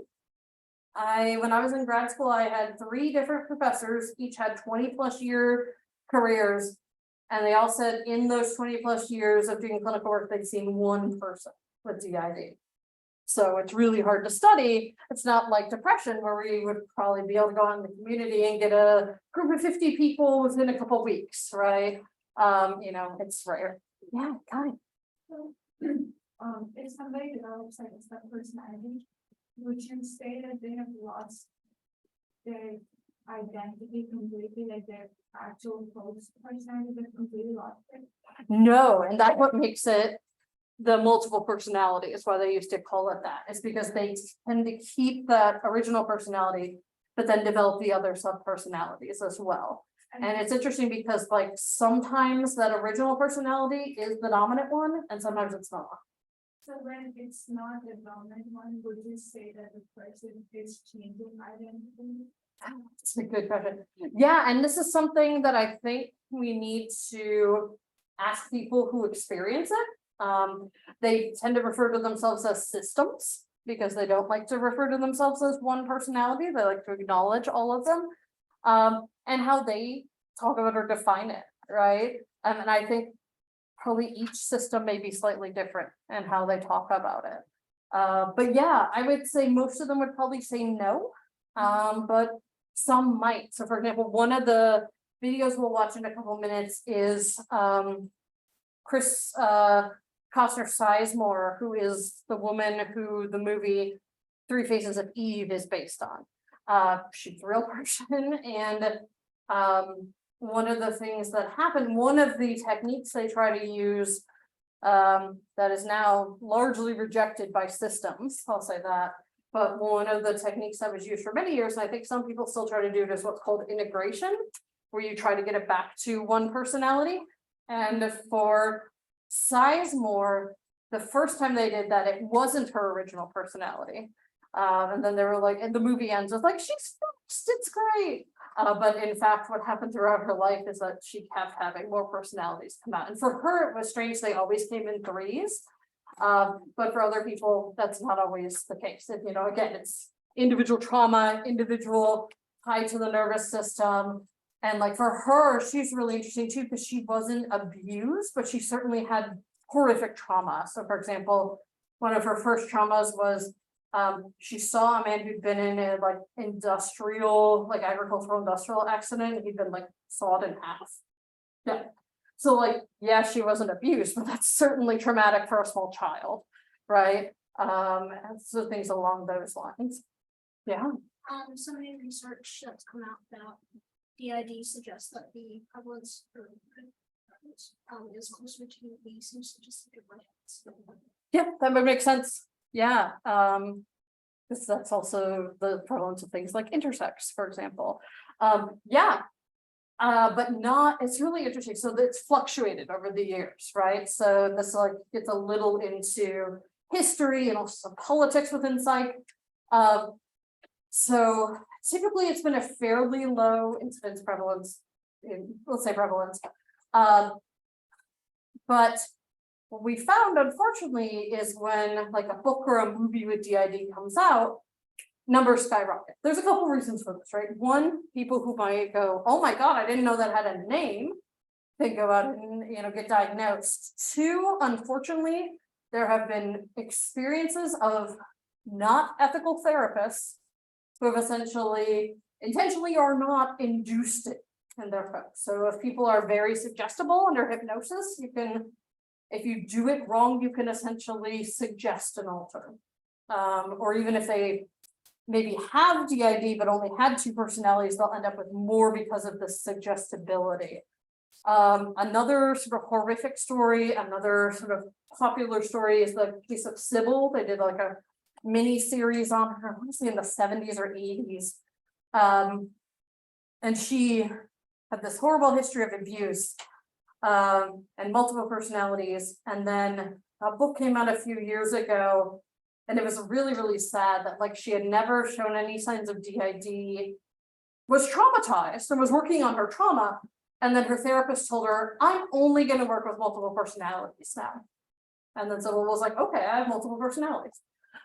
When I was in grad school, I had 3 different professors, each had 20+ year careers, and they all said in those 20+ years of doing clinical work, they'd seen 1 person with DID. So it's really hard to study. It's not like depression where we would probably be able to go out in the community and get a group of 50 people within a couple of weeks, right? You know, it's rare. Yeah, kind of.
If somebody develops like a personality, would you say that they have lost their identity completely, like their actual post personality, but completely lost it?
No, and that's what makes it the multiple personality is why they used to call it that. It's because they tend to keep that original personality, but then develop the other sub personalities as well. And it's interesting because like sometimes that original personality is the dominant one and sometimes it's not.
So when it's not the dominant one, would you say that the person is changing identity?
That's a good question. Yeah, and this is something that I think we need to ask people who experience it. They tend to refer to themselves as systems because they don't like to refer to themselves as one personality. They like to acknowledge all of them, and how they talk about or define it, right? And I think probably each system may be slightly different in how they talk about it. But yeah, I would say most of them would probably say no, but some might. So for example, one of the videos we'll watch in a couple minutes is Chris Costner Sizemore, who is the woman who the movie 3 Faces of Eve is based on. She's a real person, and one of the things that happened, one of the techniques they try to use that is now largely rejected by systems, I'll say that. But one of the techniques that was used for many years, and I think some people still try to do it, is what's called integration, where you try to get it back to one personality. And for Sizemore, the first time they did that, it wasn't her original personality. And then they were like, and the movie ends with like, she's fixed, it's great. But in fact, what happened throughout her life is that she kept having more personalities come out. And for her, it was strange, they always came in threes. But for other people, that's not always the case. And, you know, again, it's individual trauma, individual tied to the nervous system. And like for her, she's really interesting too, because she wasn't abused, but she certainly had horrific trauma. So for example, one of her first traumas was she saw a man who'd been in a like industrial, like agricultural industrial accident. He'd been like sawed in half. Yeah. So like, yeah, she wasn't abused, but that's certainly traumatic for a small child, right? And so things along those lines. Yeah.
Some new research that's come out about DID suggests that the prevalence is closer to the statistic of redheads.
Yeah, that would make sense. Yeah. Because that's also the prevalence of things like intersex, for example. Yeah. But not, it's really interesting. So it's fluctuated over the years, right? So this like gets a little into history and also politics within psych. So typically it's been a fairly low incidence prevalence, let's say prevalence. But what we found, unfortunately, is when like a book or a movie with DID comes out, numbers skyrocket. There's a couple reasons for this, right? One, people who might go, oh my God, I didn't know that had a name. They go out and, you know, get diagnosed. Two, unfortunately, there have been experiences of not ethical therapists who have essentially intentionally or not induced it in their folks. So if people are very suggestible under hypnosis, you can, if you do it wrong, you can essentially suggest an alter. Or even if they maybe have DID but only had two personalities, they'll end up with more because of the suggestibility. Another sort of horrific story, another sort of popular story is the case of Sybil. They did like a mini series on her, I want to say in the 70s or 80s. And she had this horrible history of abuse and multiple personalities. And then a book came out a few years ago, and it was really, really sad that like she had never shown any signs of DID, was traumatized and was working on her trauma. And then her therapist told her, I'm only going to work with multiple personalities now. And then Sybil was like, okay, I have multiple personalities,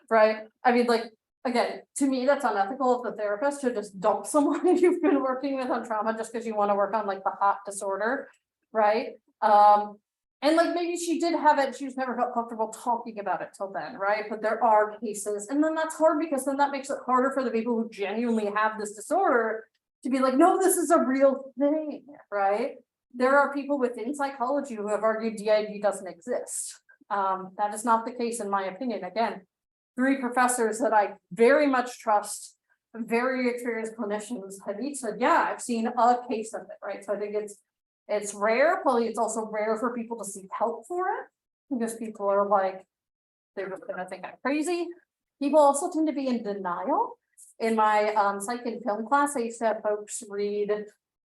right? I mean, like, again, to me, that's unethical of the therapist to just dump someone you've been working with on trauma just because you want to work on like the hot disorder, right? And like maybe she did have it, she just never felt comfortable talking about it till then, right? But there are cases, and then that's hard because then that makes it harder for the people who genuinely have this disorder to be like, no, this is a real thing, right? There are people within psychology who have argued DID doesn't exist. That is not the case in my opinion. Again, 3 professors that I very much trust, very experienced clinicians, have each said, yeah, I've seen a case of it, right? So I think it's rare. Probably it's also rare for people to seek help for it because people are like, they're just gonna think I'm crazy. People also tend to be in denial. In my psych and film class, I used to have folks read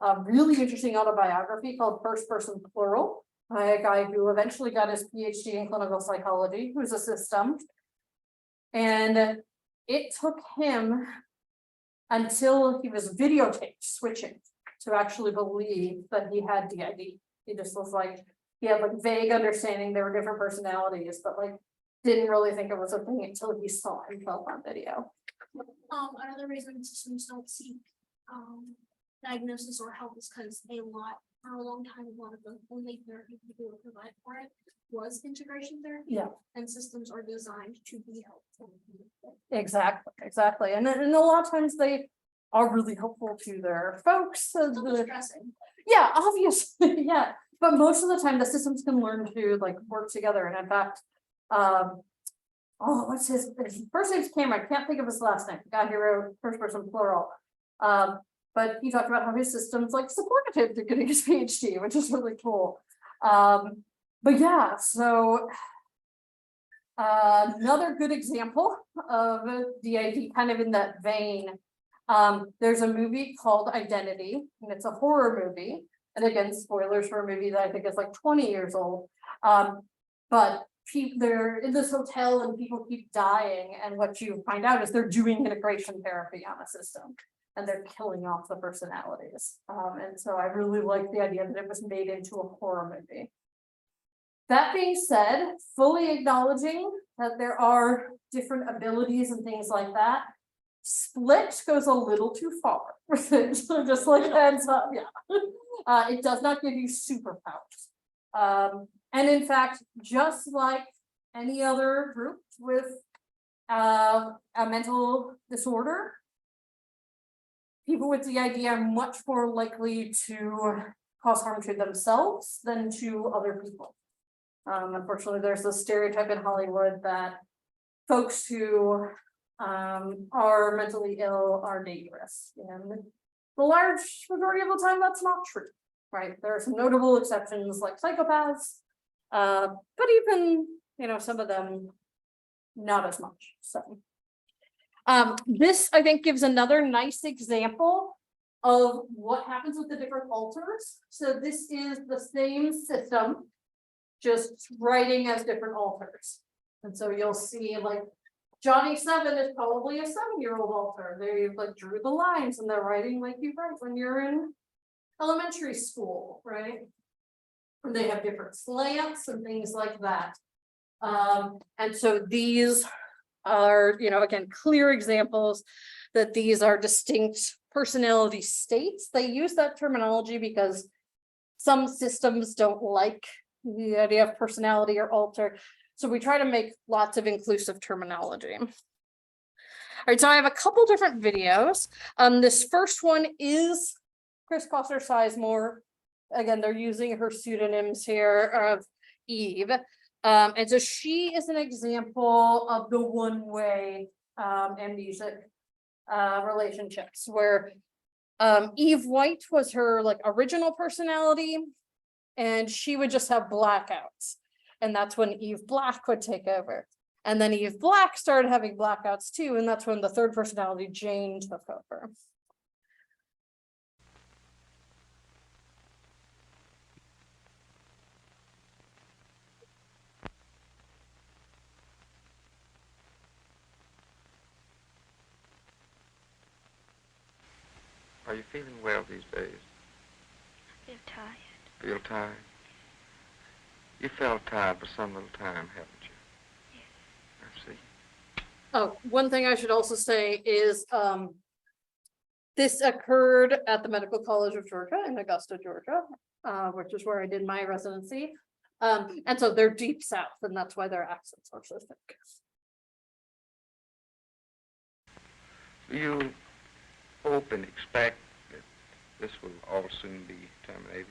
a really interesting autobiography called First Person Plural by a guy who eventually got his PhD in clinical psychology, who's a system. And it took him until he was videotaped switching to actually believe that he had DID. He just was like, he had like vague understanding there were different personalities, but like didn't really think it was a thing until he saw himself on video.
Another reason systems don't seek diagnosis or help is because for a long time, one of the only therapy people would provide for it was integration therapy.
Yeah.
And systems are designed to be helpful.
Exactly. And a lot of times they are really helpful to their folks.
Stressing.
Yeah, obviously, yeah. But most of the time the systems can learn to like work together. And in fact, what's his first name's Cameron, I can't think of his last name, the guy who wrote First Person Plural. But he talked about how his system's like supportive to getting his PhD, which is really cool. But yeah, so another good example of DID kind of in that vein. There's a movie called Identity, and it's a horror movie. And again, spoilers for a movie that I think is like 20 years old. But they're in this hotel and people keep dying. And what you find out is they're doing integration therapy on a system. And they're killing off the personalities. And so I really like the idea that it was made into a horror movie. That being said, fully acknowledging that there are different abilities and things like that, Split goes a little too far. So just like heads up, yeah. It does not give you superpowers. And in fact, just like any other group with a mental disorder, people with DID are much more likely to cause harm to themselves than to other people. Unfortunately, there's this stereotype in Hollywood that folks who are mentally ill are dangerous. And the large majority of the time, that's not true, right? There are some notable exceptions like psychopaths, but even, some of them, not as much. So this, I think, gives another nice example of what happens with the different alters. So this is the same system, just writing as different alters. And so you'll see like Johnny 7 is probably a 7-year-old alter. They like drew the lines and they're writing like you write when you're in elementary school, right? And they have different slants and things like that. And so these are, again, clear examples that these are distinct personality states. They use that terminology because some systems don't like the idea of personality or alter. So we try to make lots of inclusive terminology. All right, so I have a couple different videos. This first one is Chris Foster Sizemore. Again, they're using her pseudonyms here of Eve. And so she is an example of the one-way amnesic relationships where Eve White was her like original personality, and she would just have blackouts. And that's when Eve Black would take over. And then Eve Black started having blackouts too, and that's when the third personality, Jane, took over.
Are you feeling well these days?
I feel tired.
Feel tired? You felt tired for some little time, haven't you? Yes. I see.
Oh, one thing I should also say is this occurred at the Medical College of Georgia in Augusta, Georgia, which is where I did my residency. And so they're deep south, and that's why their accents are so thick.
Do you hope and expect that this will all soon be terminated?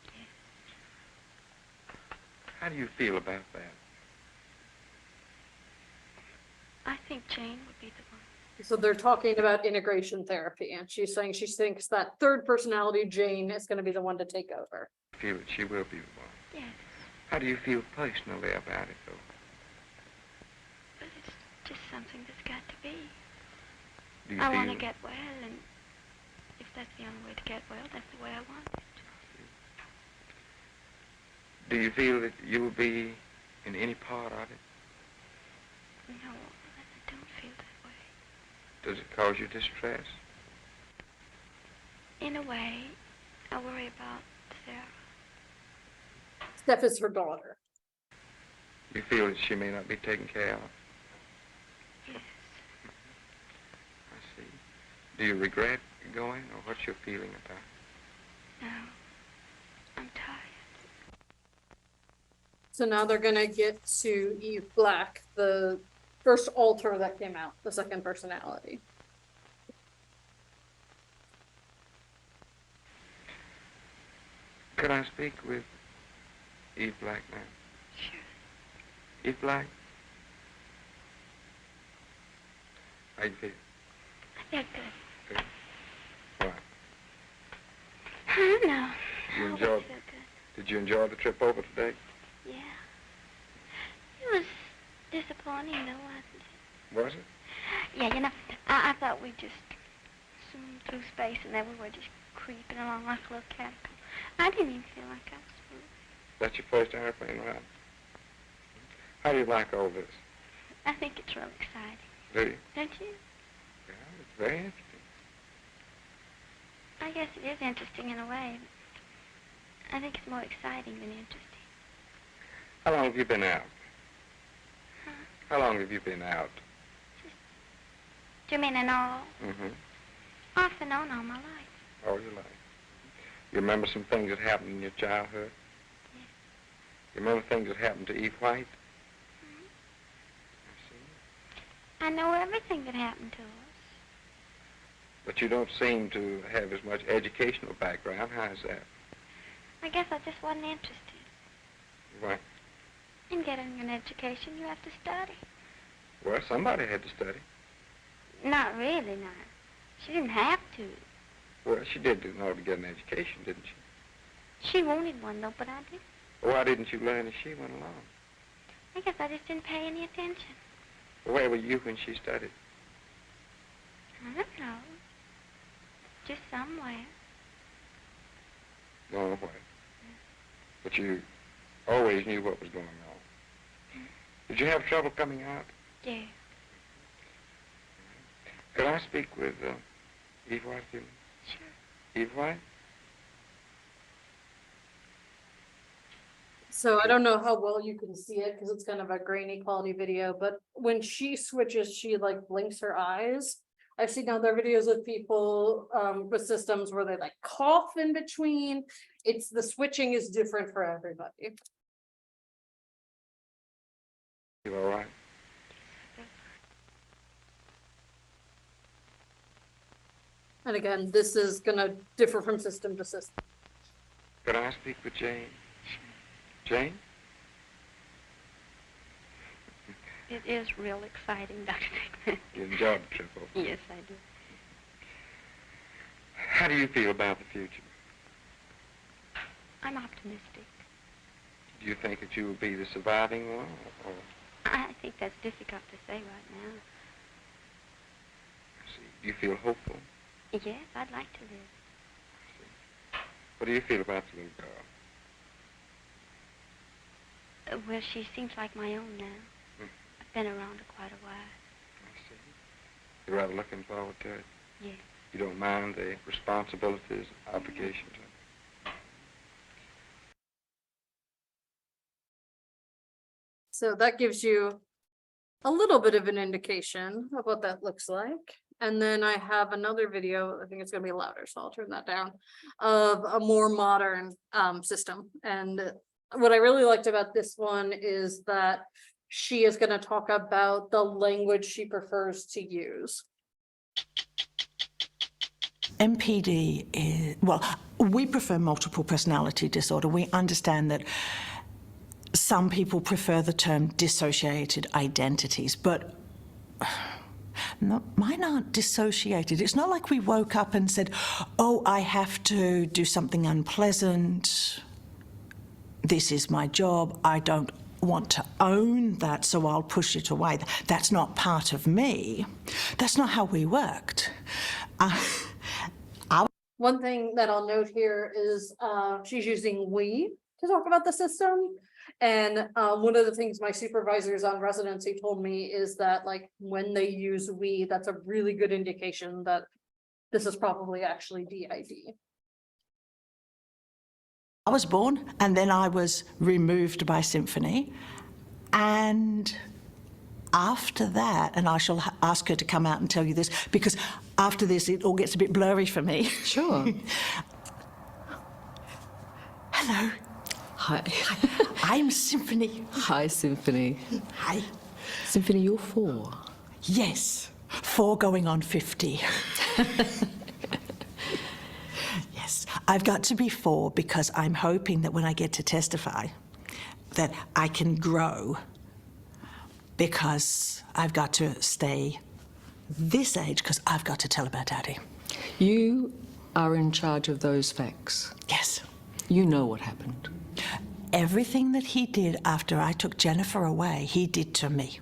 Yes.
How do you feel about that?
I think Jane would be the one.
So they're talking about integration therapy, and she's saying she thinks that third personality, Jane, is going to be the one to take over.
I feel that she will be the one.
Yes.
How do you feel personally about it, though?
But it's just something that's got to be.
Do you
I
feel...
want to get well, and if that's the only way to get well, that's the way I want it.
Do you feel that you will be in any part of it?
No, I don't feel that way.
Does it cause you distress?
In a way, I worry about Sarah.
Steph is her daughter.
You feel that she may not be taken care of?
Yes.
I see. Do you regret going, or what's your feeling about it?
No, I'm tired.
So now they're going to get to Eve Black, the first alter that came out, the second personality.
Could I speak with Eve Black now?
Sure.
Eve Black? How you feel?
I feel good.
Good. Why?
I don't know.
You
I
enjoyed,
always feel good.
did you enjoy the trip over today?
Yeah. funny, though, wasn't it?
Was it?
Yeah, you know, I thought we just zoomed through space and then we were just creeping along like a little caterpillar. I didn't even feel like I was moving.
That's your first airplane ride? How do you like all this?
I think it's real exciting.
Do you?
Don't you?
Yeah, it's very interesting.
I guess it is interesting in a way. But I think it's more exciting than interesting.
How long have you been out?
Huh?
How long have you been out?
Do you mean in all?
Mm-hmm.
Off and on all my life.
All your life. You remember some things that happened in your childhood?
Yeah.
You remember things that happened to Eve White?
I know everything that happened to us.
But you don't seem to have as much educational background. How is that?
I guess I just wasn't interested.
Why?
In getting an education, you have to study.
Well, somebody had to study.
Not really, no. She didn't have to.
Well, she did in order to get an education, didn't she?
She wanted one, though, but I didn't.
Why didn't you learn as she went along?
I guess I just didn't pay any attention.
Where were you when she studied?
I don't know. Just somewhere.
Going away. But you always knew what was going on. Did you have trouble coming out?
Yeah.
Could I speak with Eve White, please?
Sure.
Eve White?
So I don't know how well you can see it because it's kind of a grainy quality video, but when she switches, she like blinks her eyes. I've seen other videos with people with systems where they like cough in between. It's the switching is different for everybody.
You all right?
And again, this is gonna differ from system to system.
Could I speak with Jane? Jane?
It is real exciting, Dr. Dickman.
You enjoyed the trip, okay?
Yes, I do.
How do you feel about the future?
I'm optimistic.
Do you think that you will be the surviving one, or?
I think that's difficult to say right now.
I see. Do you feel hopeful?
Yes, I'd like to live.
What do you feel about the little girl?
Well, she seems like my own now. I've been around her quite a while.
I see. You're rather looking forward to it?
Yes.
You don't mind the responsibilities, obligations?
So that gives you a little bit of an indication of what that looks like. And then I have another video, I think it's gonna be louder, so I'll turn that down, of a more modern system. And what I really liked about this one is that she is gonna talk about the language she prefers to use.
MPD is, well, we prefer multiple personality disorder. We understand that some people prefer the term dissociated identities, but no, mine aren't dissociated. It's not like we woke up and said, oh, I have to do something unpleasant. This is my job. I don't want to own that, so I'll push it away. That's not part of me. That's not how we worked.
One thing that I'll note here is she's using we to talk about the system. And one of the things my supervisors on residency told me is that like when they use we, that's a really good indication that this is probably actually DID.
I was born and then I was removed by Symphony. And after that, and I shall ask her to come out and tell you this, because after this it all gets a bit blurry for me.
Sure.
Hello.
Hi.
I'm Symphony.
Hi, Symphony.
Hi.
Symphony, you're 4.
Yes, 4 going on 50. Yes, I've got to be 4 because I'm hoping that when I get to testify that I can grow, because I've got to stay this age because I've got to tell about Daddy.
You are in charge of those facts.
Yes.
You know what happened.
Everything that he did after I took Jennifer away, he did to me.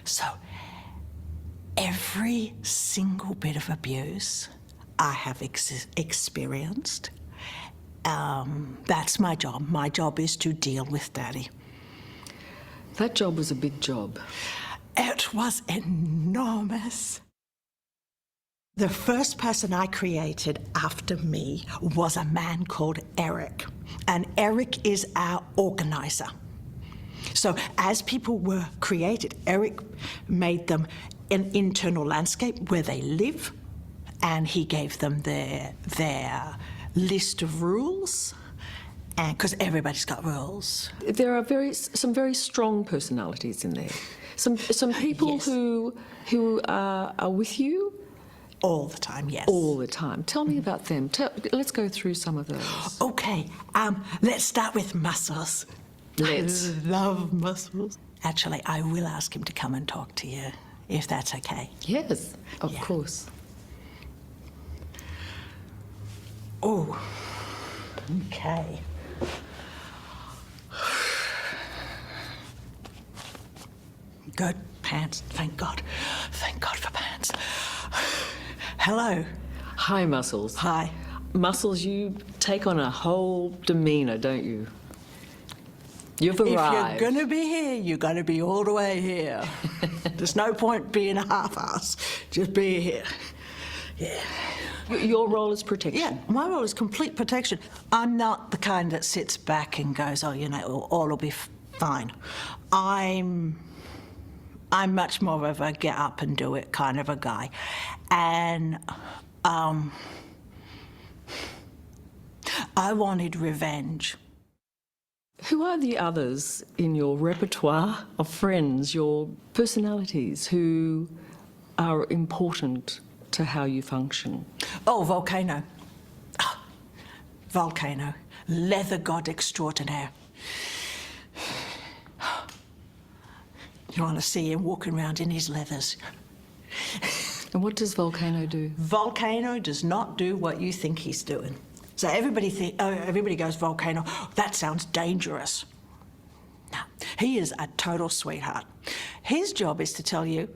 So every single bit of abuse I have experienced, that's my job. My job is to deal with Daddy.
That job was a big job.
It was enormous. The first person I created after me was a man called Eric, and Eric is our organizer. So as people were created, Eric made them an internal landscape where they live, and he gave them their list of rules, and because everybody's got rules.
There are some very strong personalities in there. Some people
Yes.
who are with you
all the time. Yes,
all the time. Tell me about them. Let's go through some of those.
Okay, let's start with Muscles.
Let's.
I love Muscles. Actually, I will ask him to come and talk to you, if that's okay.
Yes, of course.
Oh, okay. Good. Pants. Thank God. Thank God for pants. Hello.
Hi, Muscles.
Hi.
Muscles, you take on a whole demeanour, don't you? You've arrived.
If you're gonna be here, you gotta be all the way here. There's no point being a half-ass. Just be here. Yeah.
Your role is protection.
Yeah, my role is complete protection. I'm not the kind that sits back and goes, oh, you know, all will be fine. I'm much more of a get up and do it kind of a guy. And I wanted revenge.
Who are the others in your repertoire of friends, your personalities, who are important to how you function?
Oh, Volcano. Oh, Volcano. Leather god extraordinaire. You want to see him walking around in his leathers.
And what does Volcano do?
Volcano does not do what you think he's doing. So everybody goes, Volcano, that sounds dangerous. No, he is a total sweetheart. His job is to tell you,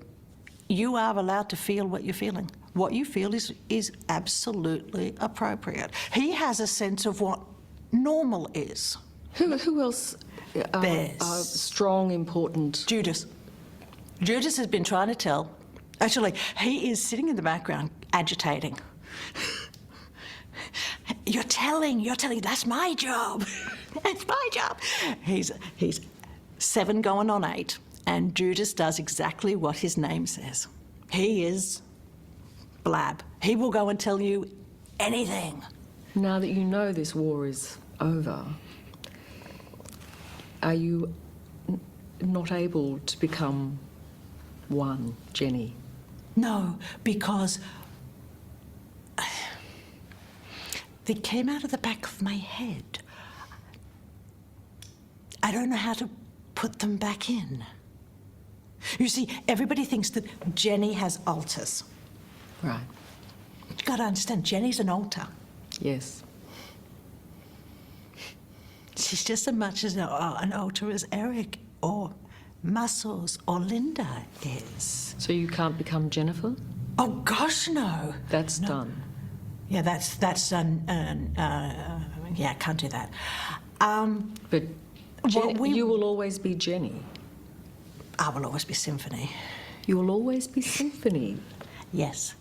you are allowed to feel what you're feeling. What you feel is absolutely appropriate. He has a sense of what normal is.
Who else are strong, important?
Judas. Judas has been trying to tell. Actually, he is sitting in the background, agitating. You're telling, that's my job. That's my job. He's 7 going on 8, and Judas does exactly what his name says. He is Blab. He will go and tell you anything.
Now that you know this war is over, are you not able to become one, Jenny?
No, because they came out of the back of my head. I don't know how to put them back in. You see, everybody thinks that Jenny has alters.
Right.
You've got to understand, Jenny's an alter.
Yes.
She's just as much as an alter as Eric or Muscles or Linda is.
So you can't become Jennifer?
Oh, gosh, no.
That's done.
Yeah, that's done. Yeah, can't do that.
But you will always be Jenny.
I will always be Symphony.
You will always be Symphony.
Yes.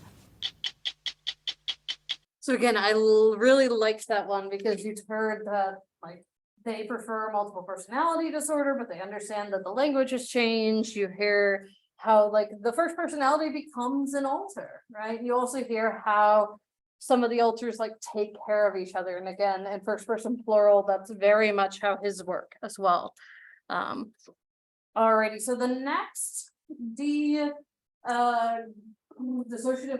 So again, I really liked that one because you've heard that like they prefer multiple personality disorder, but they understand that the language has changed. You hear how like the first personality becomes an alter, right? You also hear how some of the alters like take care of each other. And again, in first person plural, that's very much how his work as well. Alrighty, so the next dissociative,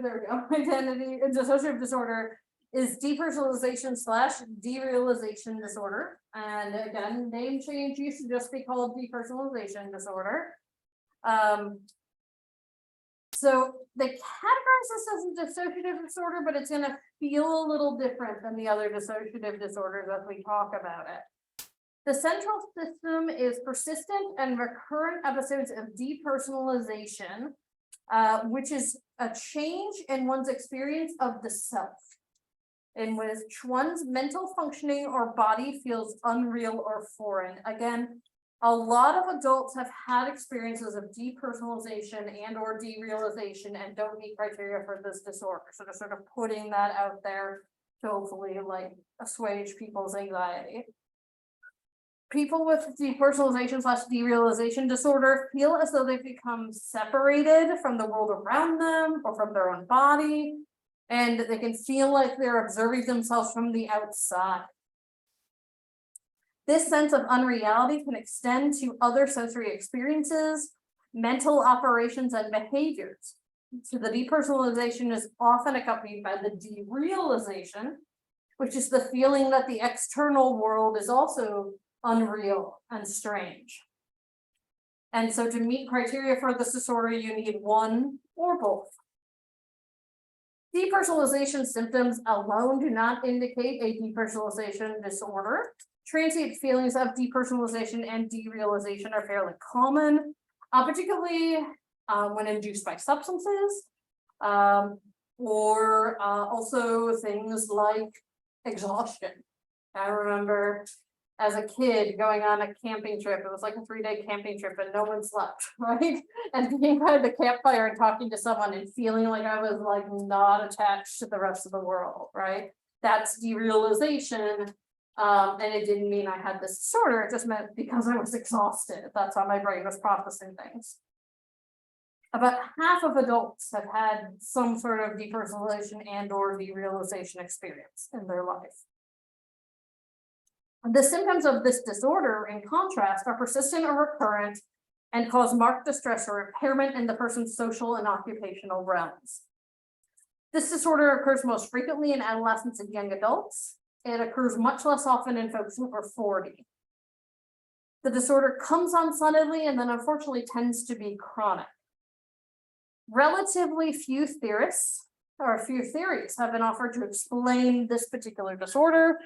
there we go, identity, dissociative disorder is depersonalization / derealization disorder. And again, name change used to just be called depersonalization disorder. So they categorize this as a dissociative disorder, but it's gonna feel a little different than the other dissociative disorders as we talk about it. The central system is persistent and recurrent episodes of depersonalization, which is a change in one's experience of the self, in which one's mental functioning or body feels unreal or foreign. Again, a lot of adults have had experiences of depersonalization and or derealization and don't meet criteria for this disorder. So they're sort of putting that out there to hopefully like assuage people's anxiety. People with depersonalization / derealization disorder feel as though they've become separated from the world around them or from their own body, and they can feel like they're observing themselves from the outside. This sense of unreality can extend to other sensory experiences, mental operations, and behaviors. So the depersonalization is often accompanied by the derealization, which is the feeling that the external world is also unreal and strange. And so to meet criteria for this disorder, you need one or both. Depersonalization symptoms alone do not indicate a depersonalization disorder. Transient feelings of depersonalization and derealization are fairly common, particularly when induced by substances, or also things like exhaustion. I remember as a kid going on a camping trip. It was like a 3-day camping trip and no one slept, right? And being by the campfire and talking to someone and feeling like I was like not attached to the rest of the world, right? That's derealization. And it didn't mean I had this disorder, it just meant because I was exhausted. That's how my brain was processing things. About half of adults have had some sort of depersonalization and or derealization experience in their life. The symptoms of this disorder, in contrast, are persistent or recurrent and cause marked distress or impairment in the person's social and occupational realms. This disorder occurs most frequently in adolescents and young adults. It occurs much less often in folks who are 40. The disorder comes on suddenly and then unfortunately tends to be chronic. Relatively few theorists or few theories have been offered to explain this particular disorder,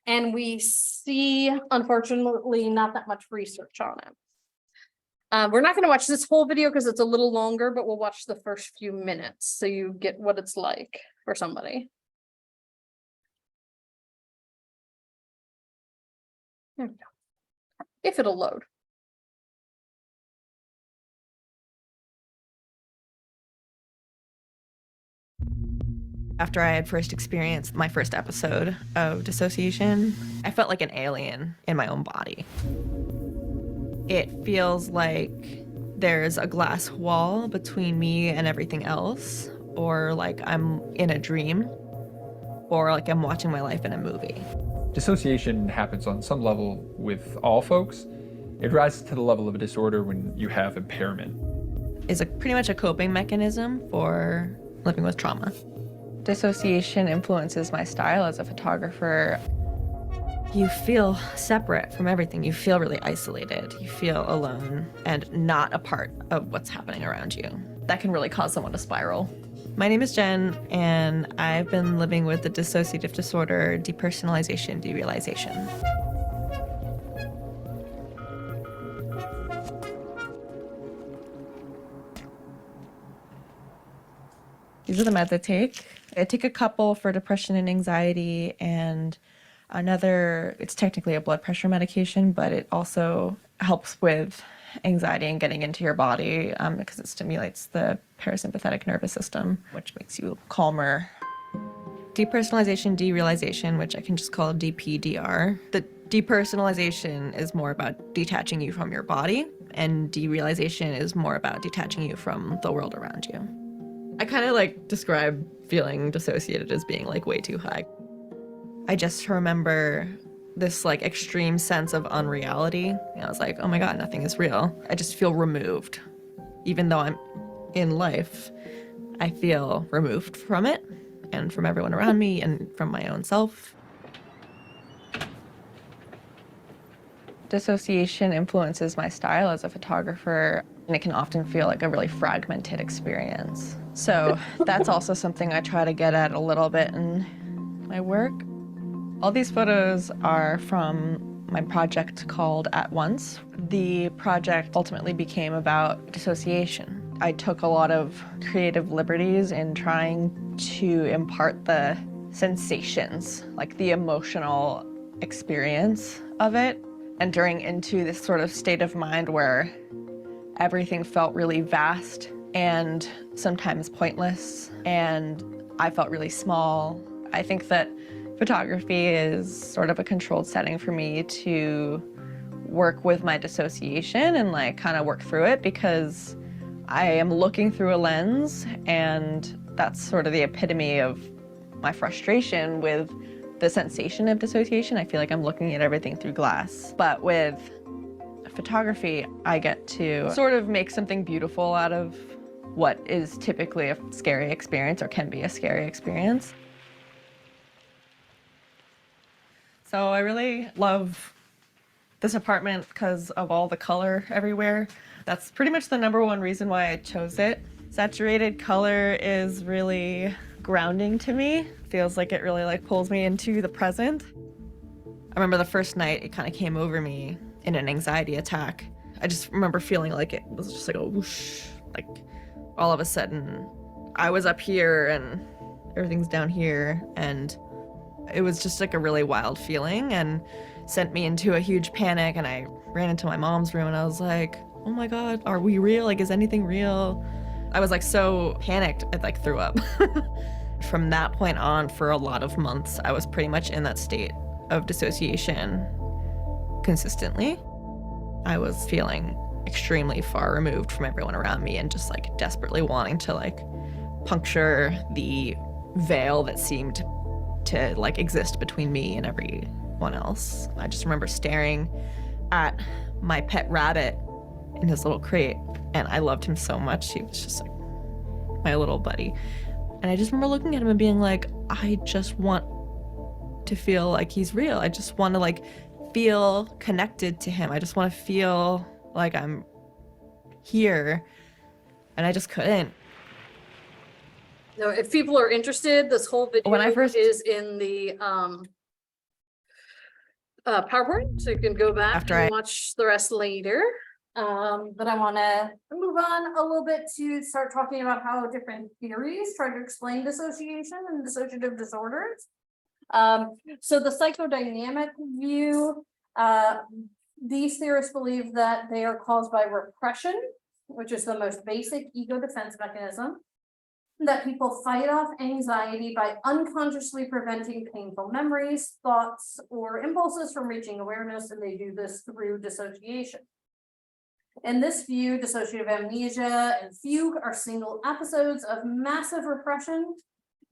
and we see, unfortunately, not that much research on it. We're not going to watch this whole video because it's a little longer, but we'll watch the first few minutes so you get what it's like for somebody. There we go. If it'll load.
After I had first experienced my first episode of dissociation, I felt like an alien in my own body. It feels like there's a glass wall between me and everything else, or like I'm in a dream, or like I'm watching my life in a movie.
Dissociation happens on some level with all folks. It rises to the level of a disorder when you have impairment.
It's pretty much a coping mechanism for living with trauma. Dissociation influences my style as a photographer. You feel separate from everything. You feel really isolated. You feel alone and not a part of what's happening around you. That can really cause someone to spiral. My name is Jen, and I've been living with the dissociative disorder, depersonalization, derealization. These are the meds I take. I take a couple for depression and anxiety, and another, it's technically a blood pressure medication, but it also helps with anxiety and getting into your body because it stimulates the parasympathetic nervous system, which makes you calmer. Depersonalization, derealization, which I can just call DPDR. The depersonalization is more about detaching you from your body, and derealization is more about detaching you from the world around you. I kind of like describe feeling dissociated as being like way too high. I just remember this like extreme sense of unreality. I was like, oh my God, nothing is real. I just feel removed. Even though I'm in life, I feel removed from it and from everyone around me and from my own self. Dissociation influences my style as a photographer, and it can often feel like a really fragmented experience. So that's also something I try to get at a little bit in my work. All these photos are from my project called At Once. The project ultimately became about dissociation. I took a lot of creative liberties in trying to impart the sensations, like the emotional experience of it, entering into this sort of state of mind where everything felt really vast and sometimes pointless, and I felt really small. I think that photography is sort of a controlled setting for me to work with my dissociation and like kind of work through it, because I am looking through a lens, and that's sort of the epitome of my frustration with the sensation of dissociation. I feel like I'm looking at everything through glass. But with photography, I get to sort of make something beautiful out of what is typically a scary experience, or can be a scary experience. So I really love this apartment because of all the color everywhere. That's pretty much the #1 reason why I chose it. Saturated color is really grounding to me. Feels like it really like pulls me into the present. I remember the first night it kind of came over me in an anxiety attack. I just remember feeling like it was just like a whoosh, like all of a sudden I was up here and everything's down here, and it was just like a really wild feeling and sent me into a huge panic. And I ran into my mom's room and I was like, oh my God, are we real? Like, is anything real? I was like so panicked, I like threw up. From that point on, for a lot of months, I was pretty much in that state of dissociation consistently. I was feeling extremely far removed from everyone around me and just like desperately wanting to like puncture the veil that seemed to like exist between me and everyone else. I just remember staring at my pet rabbit in his little crate, and I loved him so much. He was just like my little buddy. And I just remember looking at him and being like, I just want to feel like he's real. I just want to like feel connected to him. I just want to feel like I'm here. And I just couldn't.
No, if people are interested, this whole video
When I first-
is in the PowerPoint, so you can go back
After
and
I-
watch the rest later. But I want to move on a little bit to start talking about how different theories try to explain dissociation and dissociative disorders. So the psychodynamic view, these theorists believe that they are caused by repression, which is the most basic ego defense mechanism, that people fight off anxiety by unconsciously preventing painful memories, thoughts, or impulses from reaching awareness, and they do this through dissociation. In this view, dissociative amnesia and fugue are single episodes of massive repression.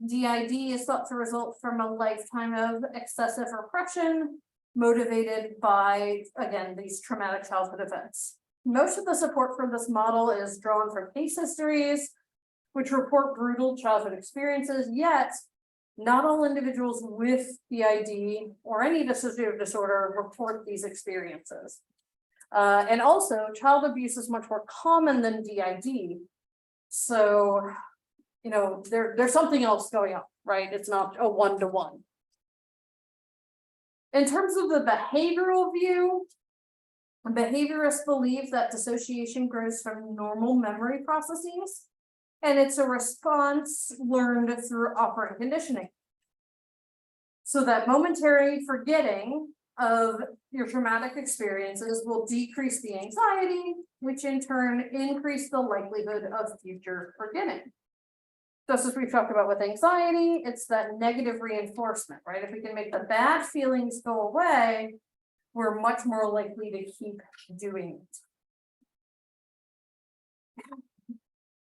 DID is thought to result from a lifetime of excessive repression, motivated by, again, these traumatic childhood events. Most of the support for this model is drawn from case histories, which report brutal childhood experiences, yet not all individuals with DID or any dissociative disorder report these experiences. And also, child abuse is much more common than DID. So, you know, there's something else going on, right? It's not a one-to-one. In terms of the behavioral view, behaviorists believe that dissociation grows from normal memory processes, and it's a response learned through operant conditioning. So that momentary forgetting of your traumatic experiences will decrease the anxiety, which in turn increase the likelihood of future forgetting. Just as we've talked about with anxiety, it's that negative reinforcement, right? If we can make the bad feelings go away, we're much more likely to keep doing it.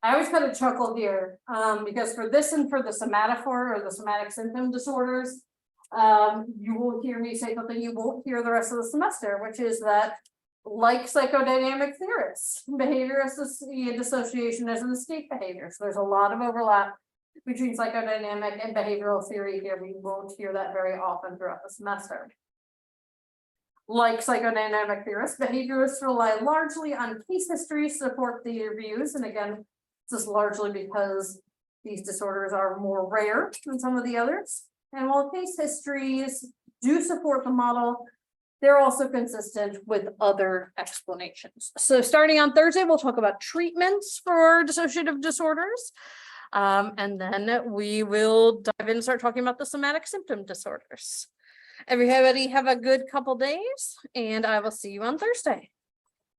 I always kind of chuckle here because for this and for the somatophore or the somatic symptom disorders, you will hear me say something you won't hear the rest of the semester, which is that, like psychodynamic theorists, behaviorists see dissociation as an escape behavior. So there's a lot of overlap between psychodynamic and behavioral theory here. We won't hear that very often throughout the semester. Like psychodynamic theorists, behaviorists rely largely on case history to support their views. And again, this is largely because these disorders are more rare than some of the others. And while case histories do support the model, they're also consistent with other explanations. So starting on Thursday, we'll talk about treatments for dissociative disorders. And then we will dive in and start talking about the somatic symptom disorders. Everybody have a good couple days, and I will see you on Thursday.